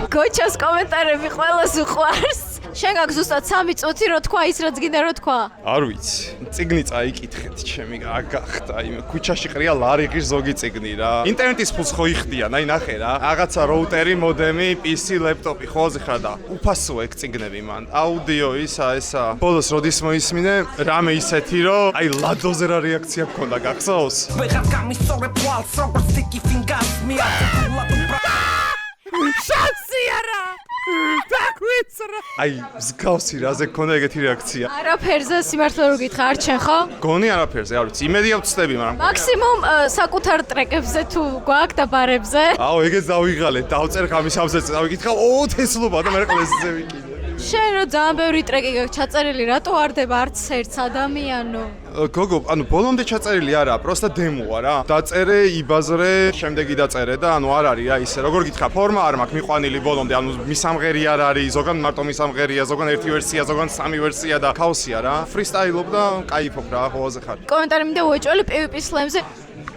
გოჩას კომენტარები ყველას უყვარს. შენ გაქვს ზუსტად 3 წუთი რო თქვა ის რაც გინდა რო თქვა. არ ვიცი. წიგნი წაიკითხეთ ჩემი აგახტა იმ ქუჩაში ყრია ლარიღის ზოგი წიგნი რა. ინტერნეტის ფულს ხო იხდიან, აი ნახე რა. რაღაცა როუტერი, მოდემი, PC, ლეპტოპი ხო ზიხარ და უფასოა ეგ წიგნები მან. აუდიო ესა. ბოლოს როდის მოისმინე, რამე ისეთი რომ აი ლადოზე რა რეაქცია მქონდა გახსოვს? ვეღარ გამისწორებ თვალს, როგორც sticky fingers მიაწევლა თუ შანსი არა. დაგვიცრა. აი მსგავსი რაზე მქონდა ეგეთი რეაქცია. არაფერზე სიმართლე რო გითხრა არ ჩენ ხო? გონი არაფერზე, არ ვიცი, იმედია ვწდები, მაგრამ მაქსიმუმ საკუთარ ტრეკებზე თუ გვაქვს და ბარებზე. აუ ეგეც დავიღალეთ, დავწერ ხამის ამზე დავიკითხავ, თესლობა და მე ყლესზე ვიკიდე. შენ რო ძალიან ბევრი ტრეკი გაქვს ჩაწერილი, რატო არ დება არც ერთს ადამიანო? გოგო, ანუ ბოლომდე ჩაწერილი არა, პროსტა დემოა რა. დაწერე, იბაზრე, შემდეგი დაწერე და ანუ არ არის რა ისე, როგორ გითხრა, ფორმა არ მაქვს მიყვანილი ბოლომდე, ანუ მისამღერი არ არის, ზოგან მარტო მისამღერია, ზოგან ერთი ვერსია, ზოგან სამი ვერსია და ქაოსია რა. ფრისტაილობ და კაიფობ რა, ხოლოზე ხარ. კომენტარი მინდა უეჭველი PvP Slam-ზე.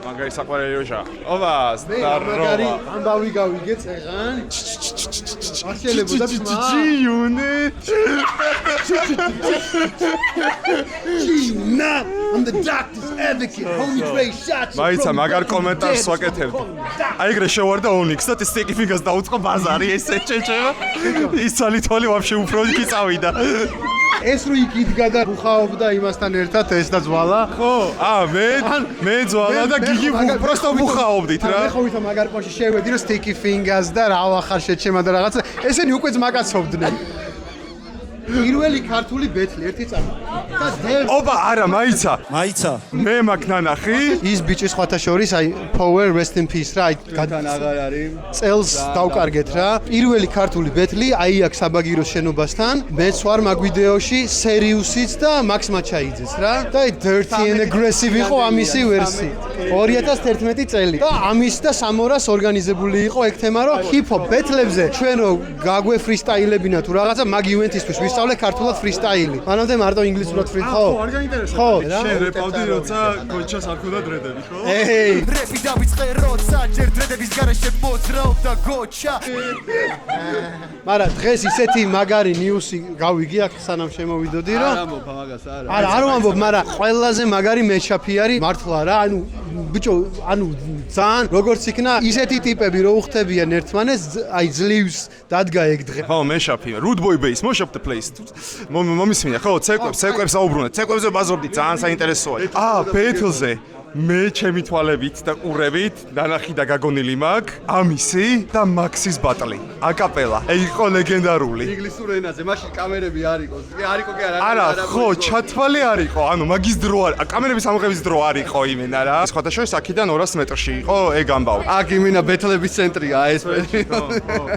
მაგარი საყვარელი როჟა. ობა, სტაროვა. ამბავი გავიგე წეღან. არ შეიძლება და ჯიუნე. Gina, I'm the doctor's advocate. Homie Dre shot you. მაიცა მაგარ კომენტარს ვაკეთებდი. აი ეგრე შევარდა Onyx და sticky fingers დაუწყო ბაზარი ესე ჩეჩება. ის ძალითოლი ვაფშე უფრო იქ წავიდა. ეს რო იქ იდგა და ბუხაობდა იმასთან ერთად ეს და ძვალა. ხო, მე ძვალა და გიგი просто ბუხაობდით რა. მე ხო ვითომ მაგარ ყოში შევედი რომ sticky fingers და რა ვახარ შეჩემა და რაღაცა ესენი უკვე ძმაკაცობდნენ. პირველი ქართული ბეთლი ერთი წამო. და დევს. ობა, არა, მაიცა. მე მაგ ნანახი. ის ბიჭი სხვათა შორის აი Power Rest in Peace რა აი თან აღარ არის. წელს დავკარგეთ რა. პირველი ქართული ბეთლი აი აქ საბაგიროს შენობასთან. მეც ვარ მაგ ვიდეოში სერიუსიც და Max Machaidze's რა. და აი Dirty and Aggressive იყო ამისი ვერსი. 2011 წელი. და ამის და Samora-ს ორგანიზებული იყო ეგ თემა რომ hip-hop ბეთლებზე ჩვენ რო გაგვე freestyle-ებინა თუ რაღაცა მაგ ივენტისთვის ვისწავლე ქართულად freestyle-ი. მანამდე მარტო ინგლისურად ხო? ხო, არ გაინტერესებს. ხო, შენ რეპავდი როცა გოჩას არ ქონდა დრედები, ხო? რეპი დავიწყე როცა ჯერ დრედების გარეშე მოძრაობდა გოჩა. მაგრამ დღეს ისეთი მაგარი ნიუსი გავიგე აქ სანამ შემოვიდოდი რომ არ ამბობ მაგას არა. არ ვამბობ, მაგრამ ყველაზე მაგარი მეჩაფი არის მართლა რა, ანუ ბიჭო, ანუ ძალიან როგორც იქნა ისეთი ტიპები რო უხდებიან ერთმანეს, აი ძლივს დადგა ეგ დღე. ხო, მეშაფი, Rude Boy Bass, მოშაპ the place. მომისმინა, ხო, ცეკვებს აუბრუნეთ. ცეკვებზე ბაზრობდი, ძალიან საინტერესოა. ბეთლზე მე ჩემი თვალებით და ყურებით ნანახი და გაგონილი მაქვს ამისი და მაქსის ბატლი აკაპელა. ეგ იყო ლეგენდარული. ინგლისურ ენაზე, მაშინ კამერები არ იყო. არ იყო კი არა. არა, ხო, ჩათვალე არ იყო. ანუ მაგის დრო არ, კამერების ამოღების დრო არ იყო იმენა რა. სხვათა შორის აქედან 200 მეტრში იყო ეგ ამბავი. აქ იმინა ბეთლების ცენტრია ეს.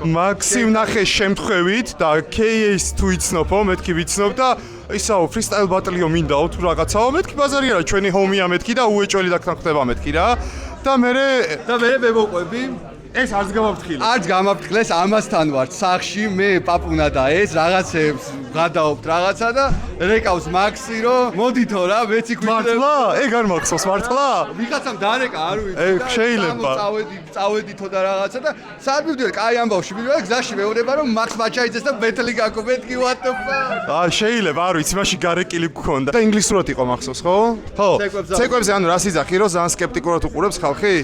მაქსი ვნახე შემთხვევით და KS თუ იცნობო, მეთქი ვიცნობ და ისაო freestyle battle-იო მინდაო თუ რაღაცაო, მეთქი ბაზარი არა, ჩვენი ჰომია მეთქი და უეჭველი დაქთან ხდება მეთქი რა. და მე მემოყვები ეს არც გამაფრთხილე. არც გამაფრთხილეს ამასთან ვარ სახში მე პაპუნა და ეს რაღაცებს გადაობთ რაღაცა და რეკავს მაქსი რომ მოდითო რა მეც იქ მართლა? ეგ არ მახსოვს მართლა? ვიღაცამ დარეკა არ ვიცი. ეგ შეიძლება. წავედითო და რაღაცა და სად მივდივარ კაი ამბავში მივდივარ გზაში მეუბნება რომ Max Machaidze's და ბეთლი გაკო მეთქი what the fuck. შეიძლება არ ვიცი მაშინ გარეკილი გქონდა. და ინგლისურად იყო მახსოვს ხო? ხო. ცეკვებზე ანუ რას იძახი რომ ძალიან სკეპტიკურად უყურებს ხალხი?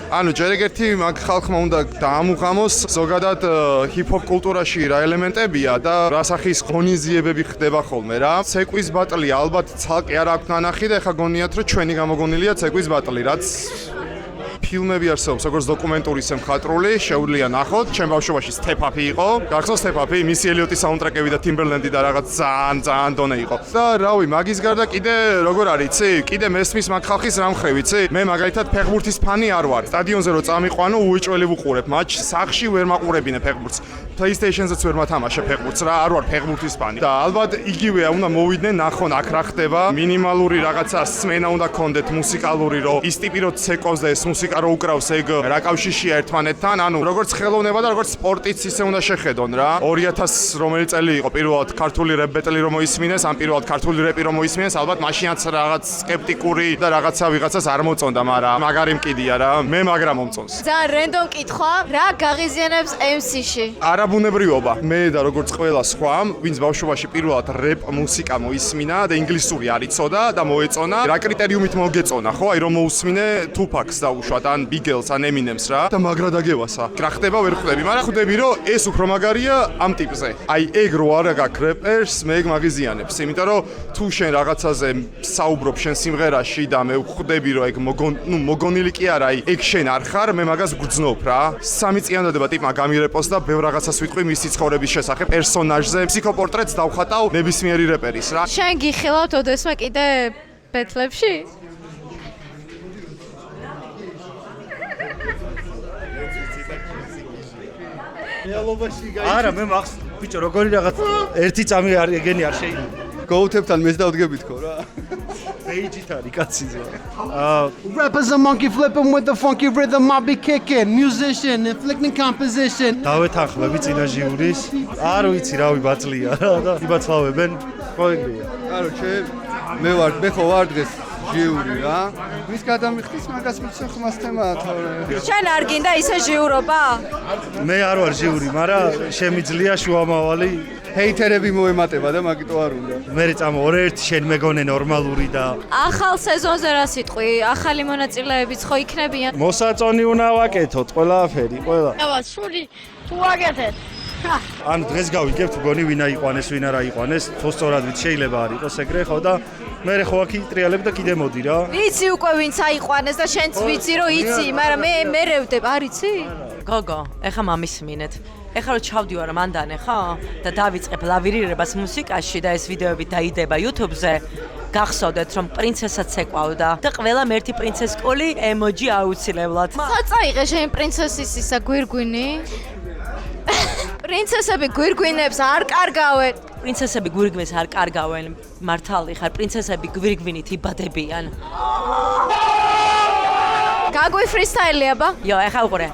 ანუ ჯერ ეგერთი მაგ ხალხმა უნდა დაამუღამოს ზოგადად ჰიპ-ჰოპ კულტურაში რა ელემენტებია და რა სახის ღონისძიებები ხდება ხოლმე რა. ცეკვის ბატლი ალბათ ცალკე არ აქვს ნანახი და ეხა გონიათ რომ ჩვენი გამოგონილია ცეკვის ბატლი, რაც ფილმები არსებობს, როგორც დოკუმენტური ისე მხატვრული, შეუძლია ნახოთ. ჩემ ბავშვობაში Step-Up იყო. გახსოვს Step-Up-ი, Missy Elliott-ის საუნდტრეკები და Timberland-ი და რაღაც ძალიან დონე იყო. და რავი, მაგის გარდა კიდე როგორ არის, იცი? კიდე მესმის მაგ ხალხის რამხრივ, იცი? მე მაგალითად ფეხბურთის ფანი არ ვარ. სტადიონზე რო წამიყვანო, უეჭველი ვუყურებ. მატჩ სახში ვერ მაყურებინე ფეხბურთს. PlayStation-ზეც ვერ მათამაშე ფეხბურთს რა, არ ვარ ფეხბურთის ფანი. და ალბათ იგივეა, უნდა მოვიდნენ, ნახონ აქ რა ხდება. მინიმალური რაღაცა სმენა უნდა კონდეთ მუსიკალური, რომ ის ტიპი რო ცეკავს და ეს მუსიკა რო უკრავს, ეგ რა კავშირშია ერთმანეთთან. ანუ როგორც ხელოვნება და როგორც სპორტიც ისე უნდა შეხედონ რა. 2000 რომელი წელი იყო პირველად ქართული რეპ ბეტლი რომ მოისმინეს, ან პირველად ქართული რეპი რომ მოისმინეს, ალბათ მაშინაც რაღაც სკეპტიკური და რაღაცა ვიღაცას არ მოწონდა, მაგრამ მაგარი მკიდია რა. მე მაგრა მომწონს. ძალიან რენდომ კითხვა, რა გაღიზიანებს MC-ში? არაბუნებრიობა. მე და როგორც ყველა სხვა, ვინც ბავშვობაში პირველად რეპ მუსიკა მოისმინა და ინგლისური არ იცოდა და მოეწონა, რა კრიტერიუმით მოგეწონა, ხო? აი რომ მოусმინე Tupac-ს დაუშვათ, ან Biggs-ს, ან Eminem-ს რა და მაგრა დაგევასა. რა ხდება ვერ ხვდები, მაგრამ ხვდები რომ ეს უფრო მაგარია ამ ტიპზე. აი ეგ რო არა გაქვს რეპერს, მე ეგ მაგიზიანებს, იმიტომ რომ თუ შენ რაღაცაზე საუბრობ შენ სიმღერაში და მე ხვდები რომ ეგ მოგონილი კი არა, აი ეგ შენ არ ხარ, მე მაგას გრძნობ რა. 3 წიანდადება ტიპმა გამირეპოს და ბევრ რაღაცას ვიტყვი მისი ცხოვრების შესახებ, პერსონაჟზე, ფსიქოპორტრეტს დავხატავ ნებისმიერი რეპერის რა. შენ გიხილავთ ოდესმე კიდე ბეთლებში? არა, მე მახს ბიჭო, როგორი რაღაც ერთი წამი არ ეგენი არ შეიძლება. გოუთებთან მეც დავდგებით ხო რა. Page-ით არის კაციზე. Rappers a monkey flipping with the funky rhythm I be kicking, musician inflicting composition. დავეთანხმები წინა ჟიურის. არ ვიცი რავი ბაწლია რა და იბაცლავებენ. ყოველდღია. კაროჩე, მე ხო ვარ დღეს ჟიური რა. ვის გადამიხდის მაგას ვიცი ხმას თემაა თორე. შენ არ გინდა ისე ჟიურობა? მე არ ვარ ჟიური, მაგრამ შემიძლია შუამავალი ჰეითერები მოემატება და მაგიტო არ უნდა. მე წამოვარ ერთი შენ მეგონე ნორმალური და ახალ სეზონზე რა სიტყვი? ახალი მონაწილეებიც ხო იქნებიან? მოსაწონი უნდა ვაკეთოთ ყველაფერი, ყველა. აბა, სული თუ აგეთეთ. ან დღეს გავიგებთ გონი ვინა იყვანეს, ვინა რა იყვანეს, ხო სწორად ვიცი შეიძლება არ იყოს ეგრე ხო და მე ხო აქ იტრიალებ და კიდე მოდი რა. ვიცი უკვე ვინც აიყვანეს და შენც ვიცი რომ იცი, მაგრამ მე რევდებ, არ იცი? გოგო, ეხა მამის მინეთ. ეხლა რომ ჩავდივარ მანდანე, ხო? და დავიწყებ ლავირირებას მუსიკაში და ეს ვიდეოები დაიდება YouTube-ზე. გახსოვდეთ რომ პრინცესაც ეკავდა და ყველამ ერთი პრინცესკული ემოჯი აუცილებლად. საწაიღე შენ პრინცესის ისა გვირგვინი? პრინცესები გვირგვინებს არ კარგავენ. პრინცესები გვირგვინს არ კარგავენ. მართალი ხარ, პრინცესები გვირგვინით იბადებიან. გაგვი ფრისტაილი აბა? იო, ეხა უყურე.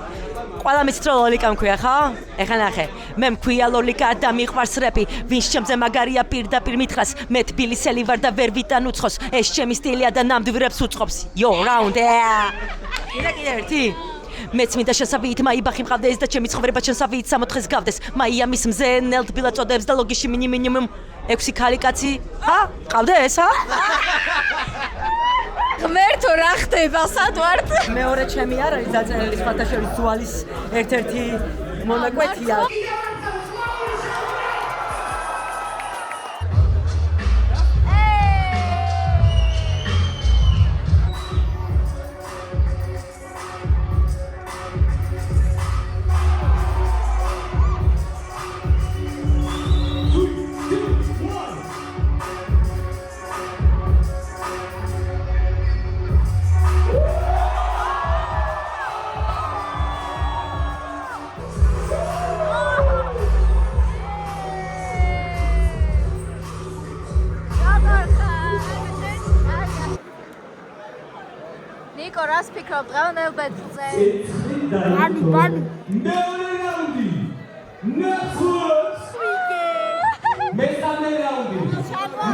ყველა მიცით რომ ლოლიკა მქვია, ხო? ეხლა ნახე. მე მქვია ლოლიკა და მიყვარს რეპი. ვინც ჩემზე მაგარია პირდაპირ მითხრას, მე თბილისელი ვარ და ვერ ვიტან უცხოს. ეს ჩემი სტილია და ნამდვილებს უწყობს. იო, რაუნდ. კიდე ერთი. მეც მინდა შესავით მაიბახი მყავდეს და ჩემი ცხოვრება შესავით 64-ს გავდეს. მაიამის მზე ნელთბილა წოდებს და ლოგიში მინიმუმ 6 ქალი კაცი. ჰა? ყავდეს, ჰა? ღმერთო რა ხდება, სად ვართ? მეორე ჩემი არ არის დაწერილი სხვათა შორის ძვალის ერთ-ერთი მონაკვეთია. ნიკო, რას ფიქრობ დღევანდელ ბეთლზე? ბანი. მეორე რაუნდი. Netflix. მესამე რაუნდი.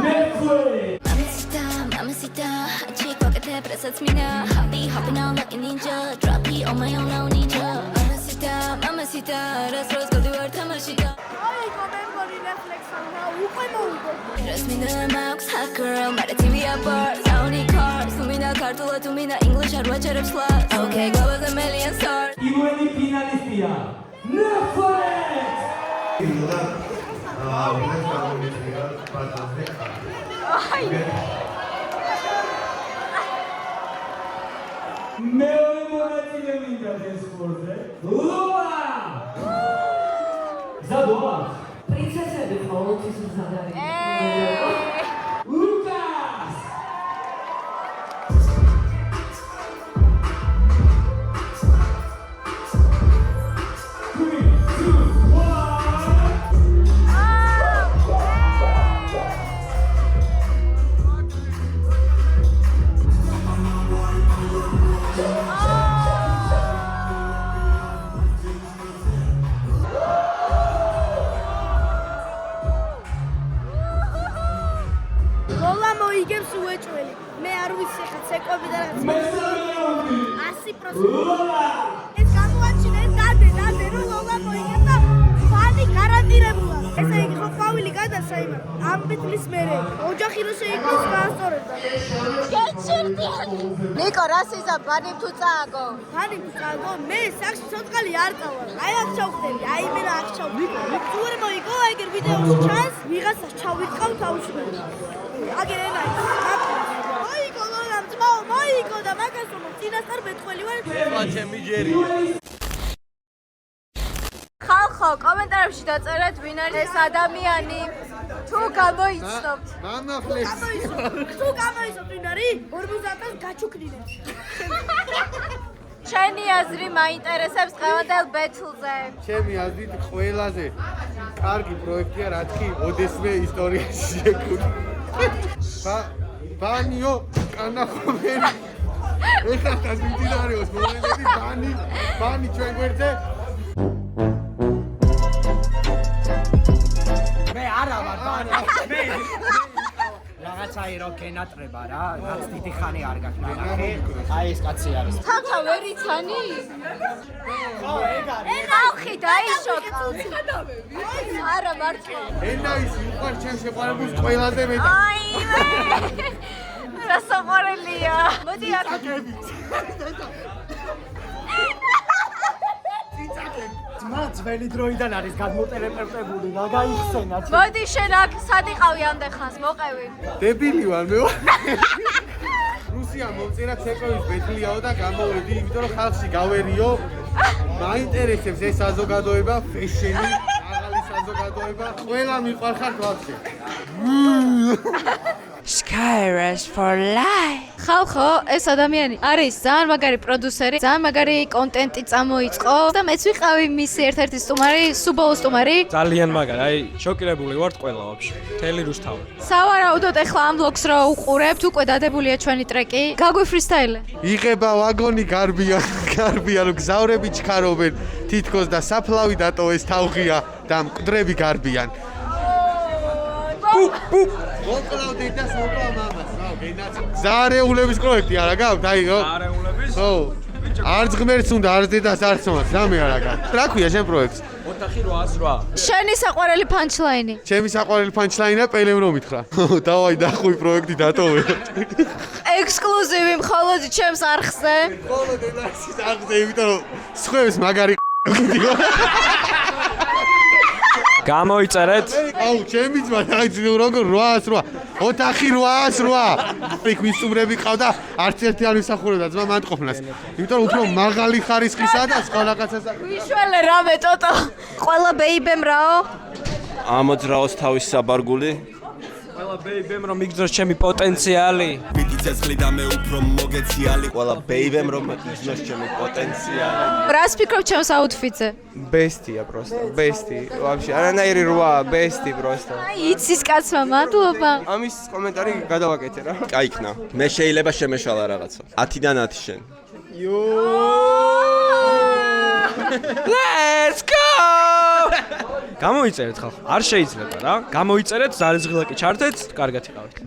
Netflix. Mamacita, chico que te prestas mina. Hopping all like a ninja. Drop it on my own, no ninja. Mamacita, rastros go to our tamashita. აი, კომენტარი რეფლექსია, უკვე მოვიგო. Trust me, the max hot girl, but the TV apart, Sony cars. Tu mina cartola, tu mina English, I watch it up slut. Okay, go with a million stars. პირველი ფინალისტია. Netflix. მეორე მონაწილე მინდა ეს სპორტზე. ლოა! ზადოა. პრინცესები ყოველთვის მზად არის. ლუკას! Three, two, one. ამ ბიტლის მერე ოჯახი რო შეიქმნის გაასწორებდა. გეჩერდიანი. ნიკო, რა სიზა ბანი თუ წააგო? ბანი თუ წააგო? მე სახში ცოცხალი არ წავალ. აი აქ ჩავხდები, აი მე აქ ჩავხდები. თუ არ მოიგო, ეგერ ვიდეოში ჩანს, ვიღაცას ჩავირტყავ თავში. აგერ ენა. მოიგო ლოლამ ძმაო, მოიგო და მაგას რომ წინასწარ მეტყველი ვარ. ეხლა ჩემი ჯერია. ხალხო, კომენტარებში დაწერეთ ვინ არის ეს ადამიანი. თუ გამოიცნობთ. მამაფლექსი. თუ გამოიცნობთ ვინ არის? 50-ს გაჩუქნინეთ. შენი აზრი მაინტერესებს დღევანდელ ბეთლზე. ჩემი აზრით ყველაზე კარგი პროექტია რა თქი ოდესმე ისტორიაში შექმნა. ბანიო კანახომერი. ეხლა გაზმიდინარეობს მომენტები ბანი ჩვენ გვერდზე. მე არა ვარ ბანი. მე რაღაცაი რო გენატრება რა, რაც დიდი ხანი არ გაქნახე. აი ეს კაცი არის. თავთა ვერ იცანი? ხო, ეგ არის. ხალხი დაიშოკა. არა მართლა. ენა ის უყვარ ჩემს შეყვარებულს ყველაზე მეტად. აიმე. რა საყვარელია. მოდი აქ. ძმა ძველი დროიდან არის გადმოტერაპევტებული, რა გაიხსენა. მოდი შენ აქ სად იყავი ამდენ ხანს, მოყევი. დებილი ვარ მე. რუსია მომწერა ცეკოვის ბეთლიაო და გამოვედი, იმიტომ რომ ხალხში გავერიო. მაინტერესებს ეს საზოგადოება, ფეშენი, მაღალი საზოგადოება, ყველა მიყვარხარ გვაქვს. Skyros for life. ხალხო, ეს ადამიანი არის ძალიან მაგარი პროდიუსერი, ძალიან მაგარი კონტენტი წამოიწყო და მეც ვიყავი მისი ერთ-ერთი სტუმარი, სუბოლო სტუმარი. ძალიან მაგარი, აი შოკირებული ვართ ყველა ვაფშე. მთელი რუსთავი. სავარაუდოდ ეხლა ამ vlogs რო უყურებთ, უკვე დადებულია ჩვენი ტრეკი. გაგვი ფრისტაილე. იღება ვაგონი გარბიან, გზავრები ჩქარობენ, თითქოს და საფლავი დატოვეს თავღია და მკვდრები გარბიან. მოკლავ დედას, მოკლავ მამას, რა, გენაცო. ზარეულების პროექტი არა გაქვთ, აი, ხო? ზარეულების? ხო. არც ღმერთს უნდა, არც დედას, არც მამას, რამე არა გაქვთ. რა ქვია შენ პროექტს? ოთახი 808. შენი საყვარელი პანჩლაინი. ჩემი საყვარელი პანჩლაინია პელემ რომ მითხრა. დავაი დახვი პროექტი დატოვე. ექსკლუზივი მხოლოდ ჩემს არხზე. მხოლოდ ელასის არხზე, იმიტომ რომ სხვებს მაგარი გამოიწერეთ. აუ, ჩემი ძმა, აი როგორ 808. ოთახი 808. იქ ვისუმრები ყავდა, არც ერთი არ ვისახურებდა ძმა მანტყოფნას. იმიტომ რომ უფრო მაღალი ხარისხისა და სხვა რაღაცას. ვიშველე რამე ტოტო. ყველა ბეიბემ რაო? ამოძრაოს თავის საბარგული. ყველა ბეიბემ რომ იგრძნოს ჩემი პოტენციალი. პიტი ცეცხლი და მე უფრო მოგეციალი. ყველა ბეიბემ რომ იგრძნოს ჩემი პოტენციალი. რას ფიქრობ ჩემს აუთფიტზე? ბესტია პროსტა, ბესტი. ვაფშე, არანაირი რვა, ბესტი პროსტა. აი, იცის კაცმა, მადლობა. ამის კომენტარი გადავაკეთე რა. კაიქნა. მე შეიძლება შემეშალა რაღაცა. 10-დან 10 შენ. Let's go! გამოიწერეთ ხალხო, არ შეიძლება რა. გამოიწერეთ, ზარიზღილაკი ჩართეთ, კარგად იყავით.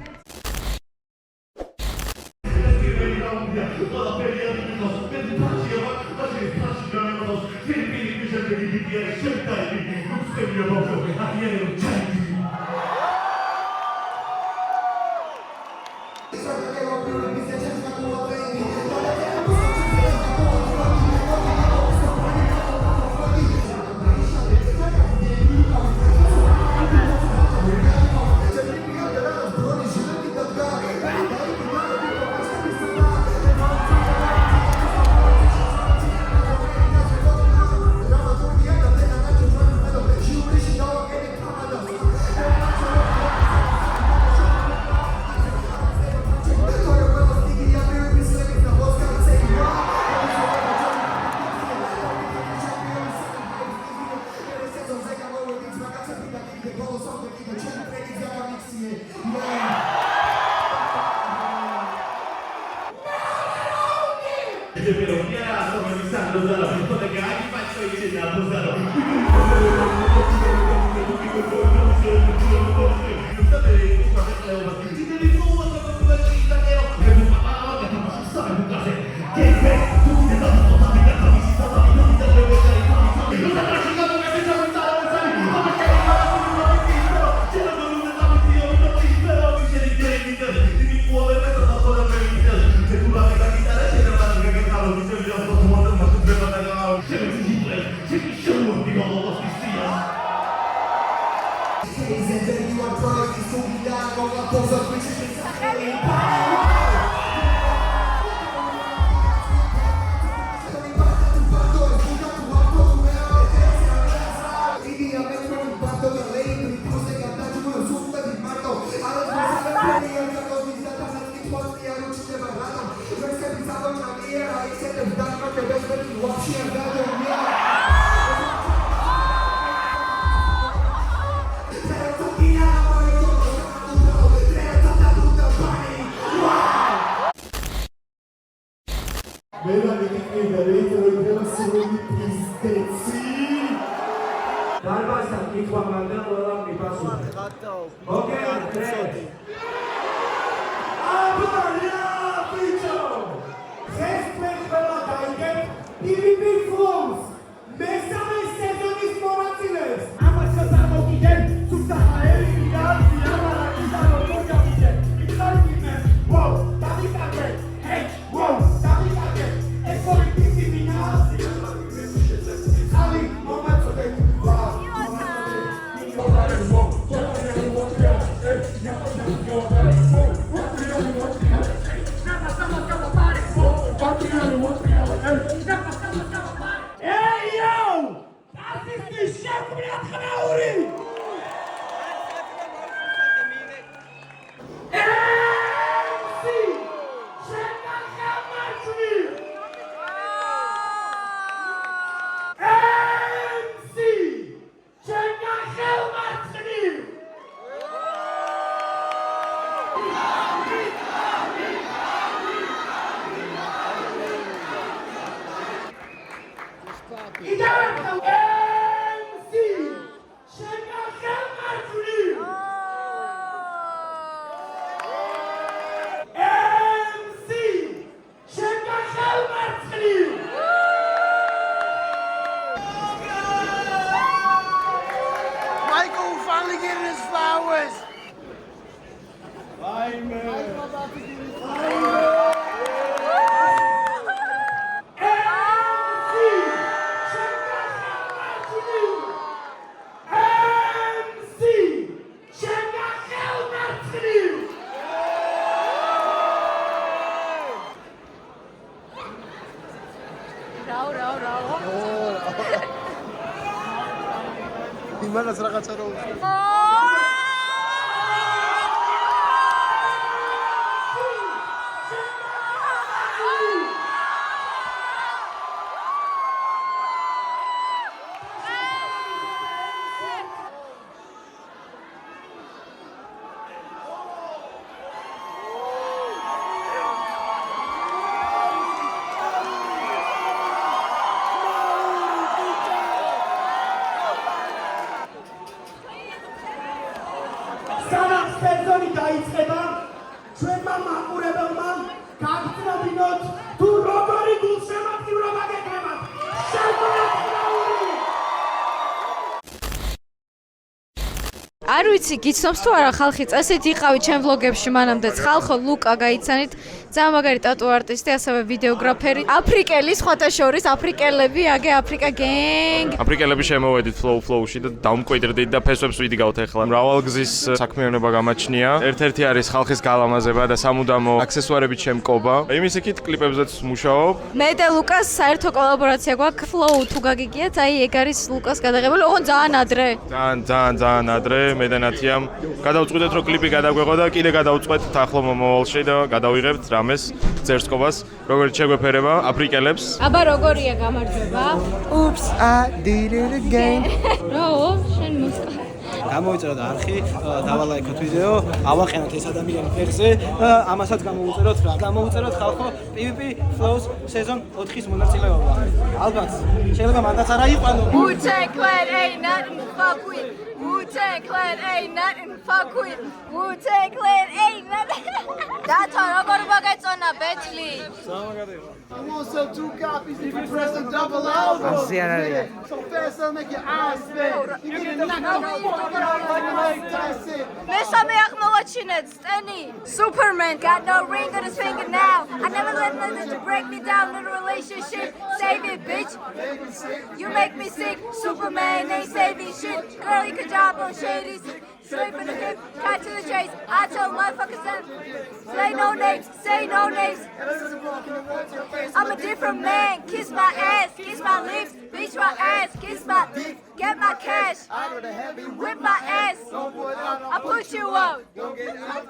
დარბაზთან კითხვა მანდა ყველა მიფასულა. მოგეღეთ. აბარია ბიჭო. ეს ყველა დაიგებ PvP Flows. მესამე სეზონის მონაწილეს. ამასაც ამოგიგებ სულთა ჰაერი და ამარა ისარო მოგავიდე. იხარკინე. ვაუ, დავიკარგე. ჰეი, ვაუ, დავიკარგე. ეს ორი პიკი მინასი. ხალი მომაწოდე. Michael will finally get his flowers. იმანაც რაღაცა რო სანამ სეზონი დაიწყება, ჩვენმა მაყურებელმა გაგრძნობინოთ თუ როგორი გულშემატკივრობა გეკრებათ. შემოგვიყვანოთ! არ ვიცი, გიცნობს თუ არა ხალხი წესით იყავით ჩემ ვლოგებში მანამდეც. ხალხო, ლუკა გაიცანით, ძალიან მაგარი ტატუ არტისტი, ასევე ვიდეოგრაფერი. აფრიკელი, სხვათა შორის აფრიკელები, აგე აფრიკა გენგ. აფრიკელები შემოვედით flow-ში და დავმკვიდრდით და ფესვებს ვიდგავთ ახლა. მრავალგზის საქმიანობა გამაჩნია. ერთ-ერთი არის ხალხის გალამაზება და სამუდამო აქსესუარებით შემკობა. იმის იქით კლიპებზეც მუშაობ. მე და ლუკას საერთო კოლაბორაცია გვაქვს flow თუ გაგიგიათ, აი ეგ არის ლუკას გადაღებული, ოღონდ ძალიან ადრე. ძალიან ადრე მე და ნათიამ გადავწყვიტეთ რომ კლიპი გადაგვეღო და კიდე გადავწყვეტ ახლო მომავალში და გადავიღებთ რამეს ძერსკობას, როგორც შეგვეფერება აფრიკელებს. აბა როგორია გამარჯვება? Oops, I did it again. რა, შენ მუსიკა. გამოვიწეროთ არხი, დავალაიქოთ ვიდეო, ავაყენოთ ეს ადამიანი ფეხზე და ამასაც გამოვუწეროთ რა. გამოვუწეროთ ხალხო PvP Flows სეზონ 4-ის მონაწილეობა. ალბათ, შეიძლება მანდაც არა იყვანო. Wu-Tang Clan ain't nothing to fuck with. Wu-Tang Clan ain't nothing to fuck with. Wu-Tang Clan ain't nothing. That's all. როგორ მოგეწონა ბეჭლი? I want some 2 copies if you press the double album. So fast I'll make your eyes spin. You get knocked the fuck out like Mike Tyson. მესამე აღმოვაჩინეთ სტენი. Superman got no ring on his finger now. I never let nothing to break me down in a relationship. Save it, bitch. You make me sick. Superman ain't saving shit. Girl, you could job on shadies. Straight from the hip, cut to the chase. I tell motherfuckers that say no names, say no names. I'm a different man. Kiss my ass, kiss my lips, bitch my ass, kiss my, get my cash. Whip my ass. I push you out.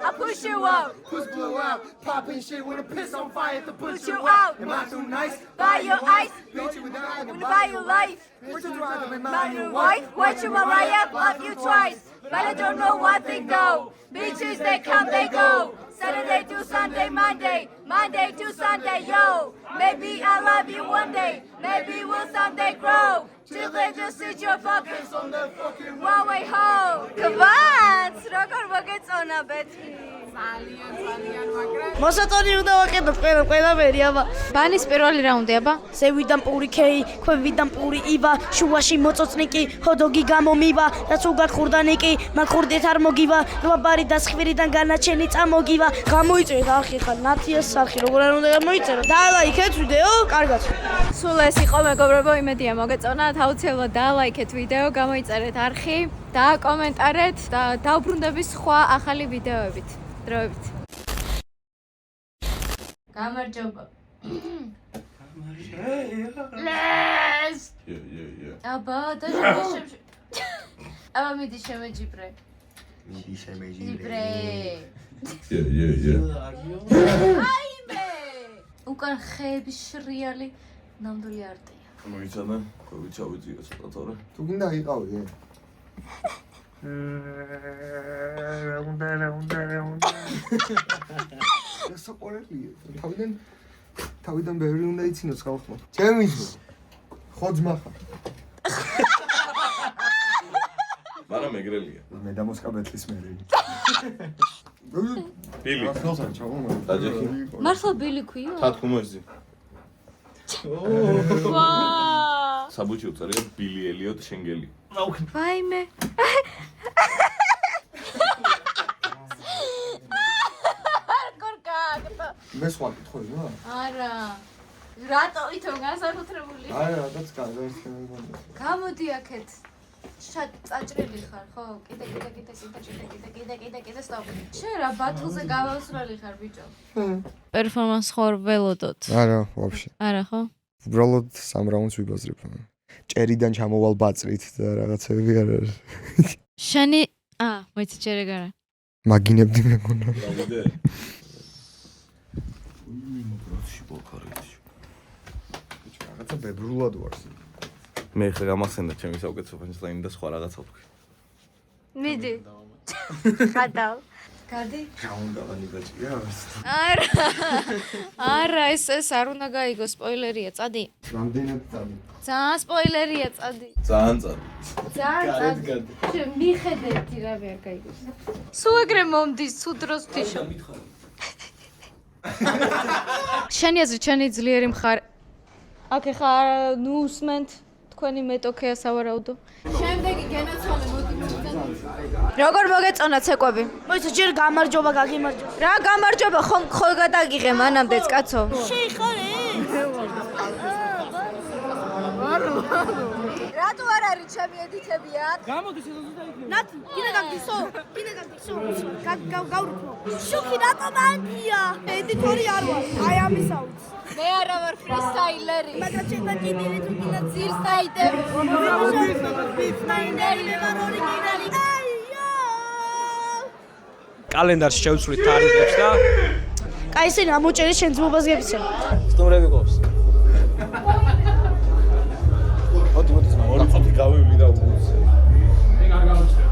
I push you out. Push blow out. Popping shit with a piss on fire to push Push you you out. out. Am I too nice? Buy your ice. Beat you with the Wanna buy your life. What you rather than Buy your wife. Watch you Mariah. Love you twice. But I don't know what they go. Bitches they come they go. Saturday to Sunday, Monday, Monday to Sunday, yo. Maybe I'll love you one day, maybe we'll someday grow. Till then just sit your fuckers on the fucking Huawei ho. Kvants, როგორ მოგეწონა ბეთლი? მოსაწონი უნდა ვაკეთოთ ყველაფერი აბა. ბანის პირველი რაუნდი აბა. ზევიდან პური ქეი, ქვევიდან პური იბა, შუაში მოწოწნიკი, ჰოდოგი გამომივა, რაც უგახურდანიკი, მაგხურდით არ მოგივა, რვაბარი და სხვირიდან განაჩენი წამოგივა. გამოიწერეთ არხი ხარ ნაციას არხი, როგორ არ უნდა გამოიწერო? დალაიქეთ ვიდეო, კარგად. სულ ეს იყო მეგობრებო, იმედია მოგეწონათ. აუცილებლად დალაიქეთ ვიდეო, გამოიწერეთ არხი, დააკომენტარეთ და დავბრუნდებით სხვა ახალი ვიდეოებით. დროებით. გამარჯობა. ლეს. აბა, და შემე. აბა მიდი შემეჯიბრე. მიდი შემეჯიბრე. აიმე! უკან ხეების შრიალი ნამდვილი არტია. მოიცადა, ყვები ჩავიძიო ცოტა თორე. თუ გინდა იყავი. უნდა. ეს ყველია. თავიდან ბევრი უნდა იცინოს ხალხმა. ჩემი ძმა. ხოძმა ხარ. მაგრამ ეგრელია. მე დამოსკაბეთლის მერე. ბილი. ახალსა ჩავო. დაჯექი. მართლა ბილი ქვია? თათქუმეზე. ვა! საბუჩი უწერია ბილი ელიოტ შენგელი. ვაიმე. მე სხვა კითხვები რა? არა. რატო ვითომ განსაკუთრებული? არა, რატოც განსაკუთრებული. გამოდი აქეთ. წაჭრილი ხარ, ხო? კიდე სტოპ. შენ რა ბათლზე გავასრალი ხარ, ბიჭო? პერფორმანს ხარ ველოდოთ? არა, ვაფშე. არა, ხო? უბრალოდ 3 რაუნდს ვიბაზრებ. ჭერიდან ჩამოვალ ბაწრით და რაღაცები არ არის. შენი მოიცი ჭერეგარა. მაგინებდი მეგონა. დავიდე. რაღაცა ბებრულად ვარ. მე ხე გამახსენდა ჩემი საუკეთესო ფანჩლაინი და სხვა რაღაცა ვთქვი. მიდი. ხადავ. გადი? რა უნდა განიგაჭია? არა, ეს არ უნდა გაიგო, სპოილერია, წადი. რამდენად წადი? ძალიან სპოილერია, წადი. ძალიან წადი. ძალიან წადი. შენ მიხედეთი რა ვერ გაიგოს. სულ ეგრე მომდის, თუ დროს ვთიშო. შენი აზრით, შენი ძლიერი მხარე. აქ ხა ნუ უსმენთ თქვენი მეტოქეა სავარაუდო. შემდეგი გენაცვალე მოდი მოწოდე. როგორ მოგეწონა ცეკვები? მოიცა ჯერ გამარჯობა გაგიმარჯობა. რა გამარჯობა ხო გადაგიღე მანამდეც კაცო. შეიხარე? რატო არ არის ჩემი ედიტებია? გამოდის ეს ზუსტად. ნათი, კიდე გაგდისო? გავრთმო. შუქი რატო მანდია? ედიტორი არ ვარ, აი ამისაუც. მე არა ვარ ფრისტაილერი. მაგრამ ჩემ კიდილი თუ კიდე ძირს დაიდებ. ფრისტაილერი ვარ ორიგინალი. კალენდარში შევცვლით თარიღებს და კაი ისინი ამოჭერის შენ ძმობას გებიცენ. სტუმრები ყოფს. მოდი ძმა. ორი წუთი გავივიდა უგულს. მე არ გავუჩნდა.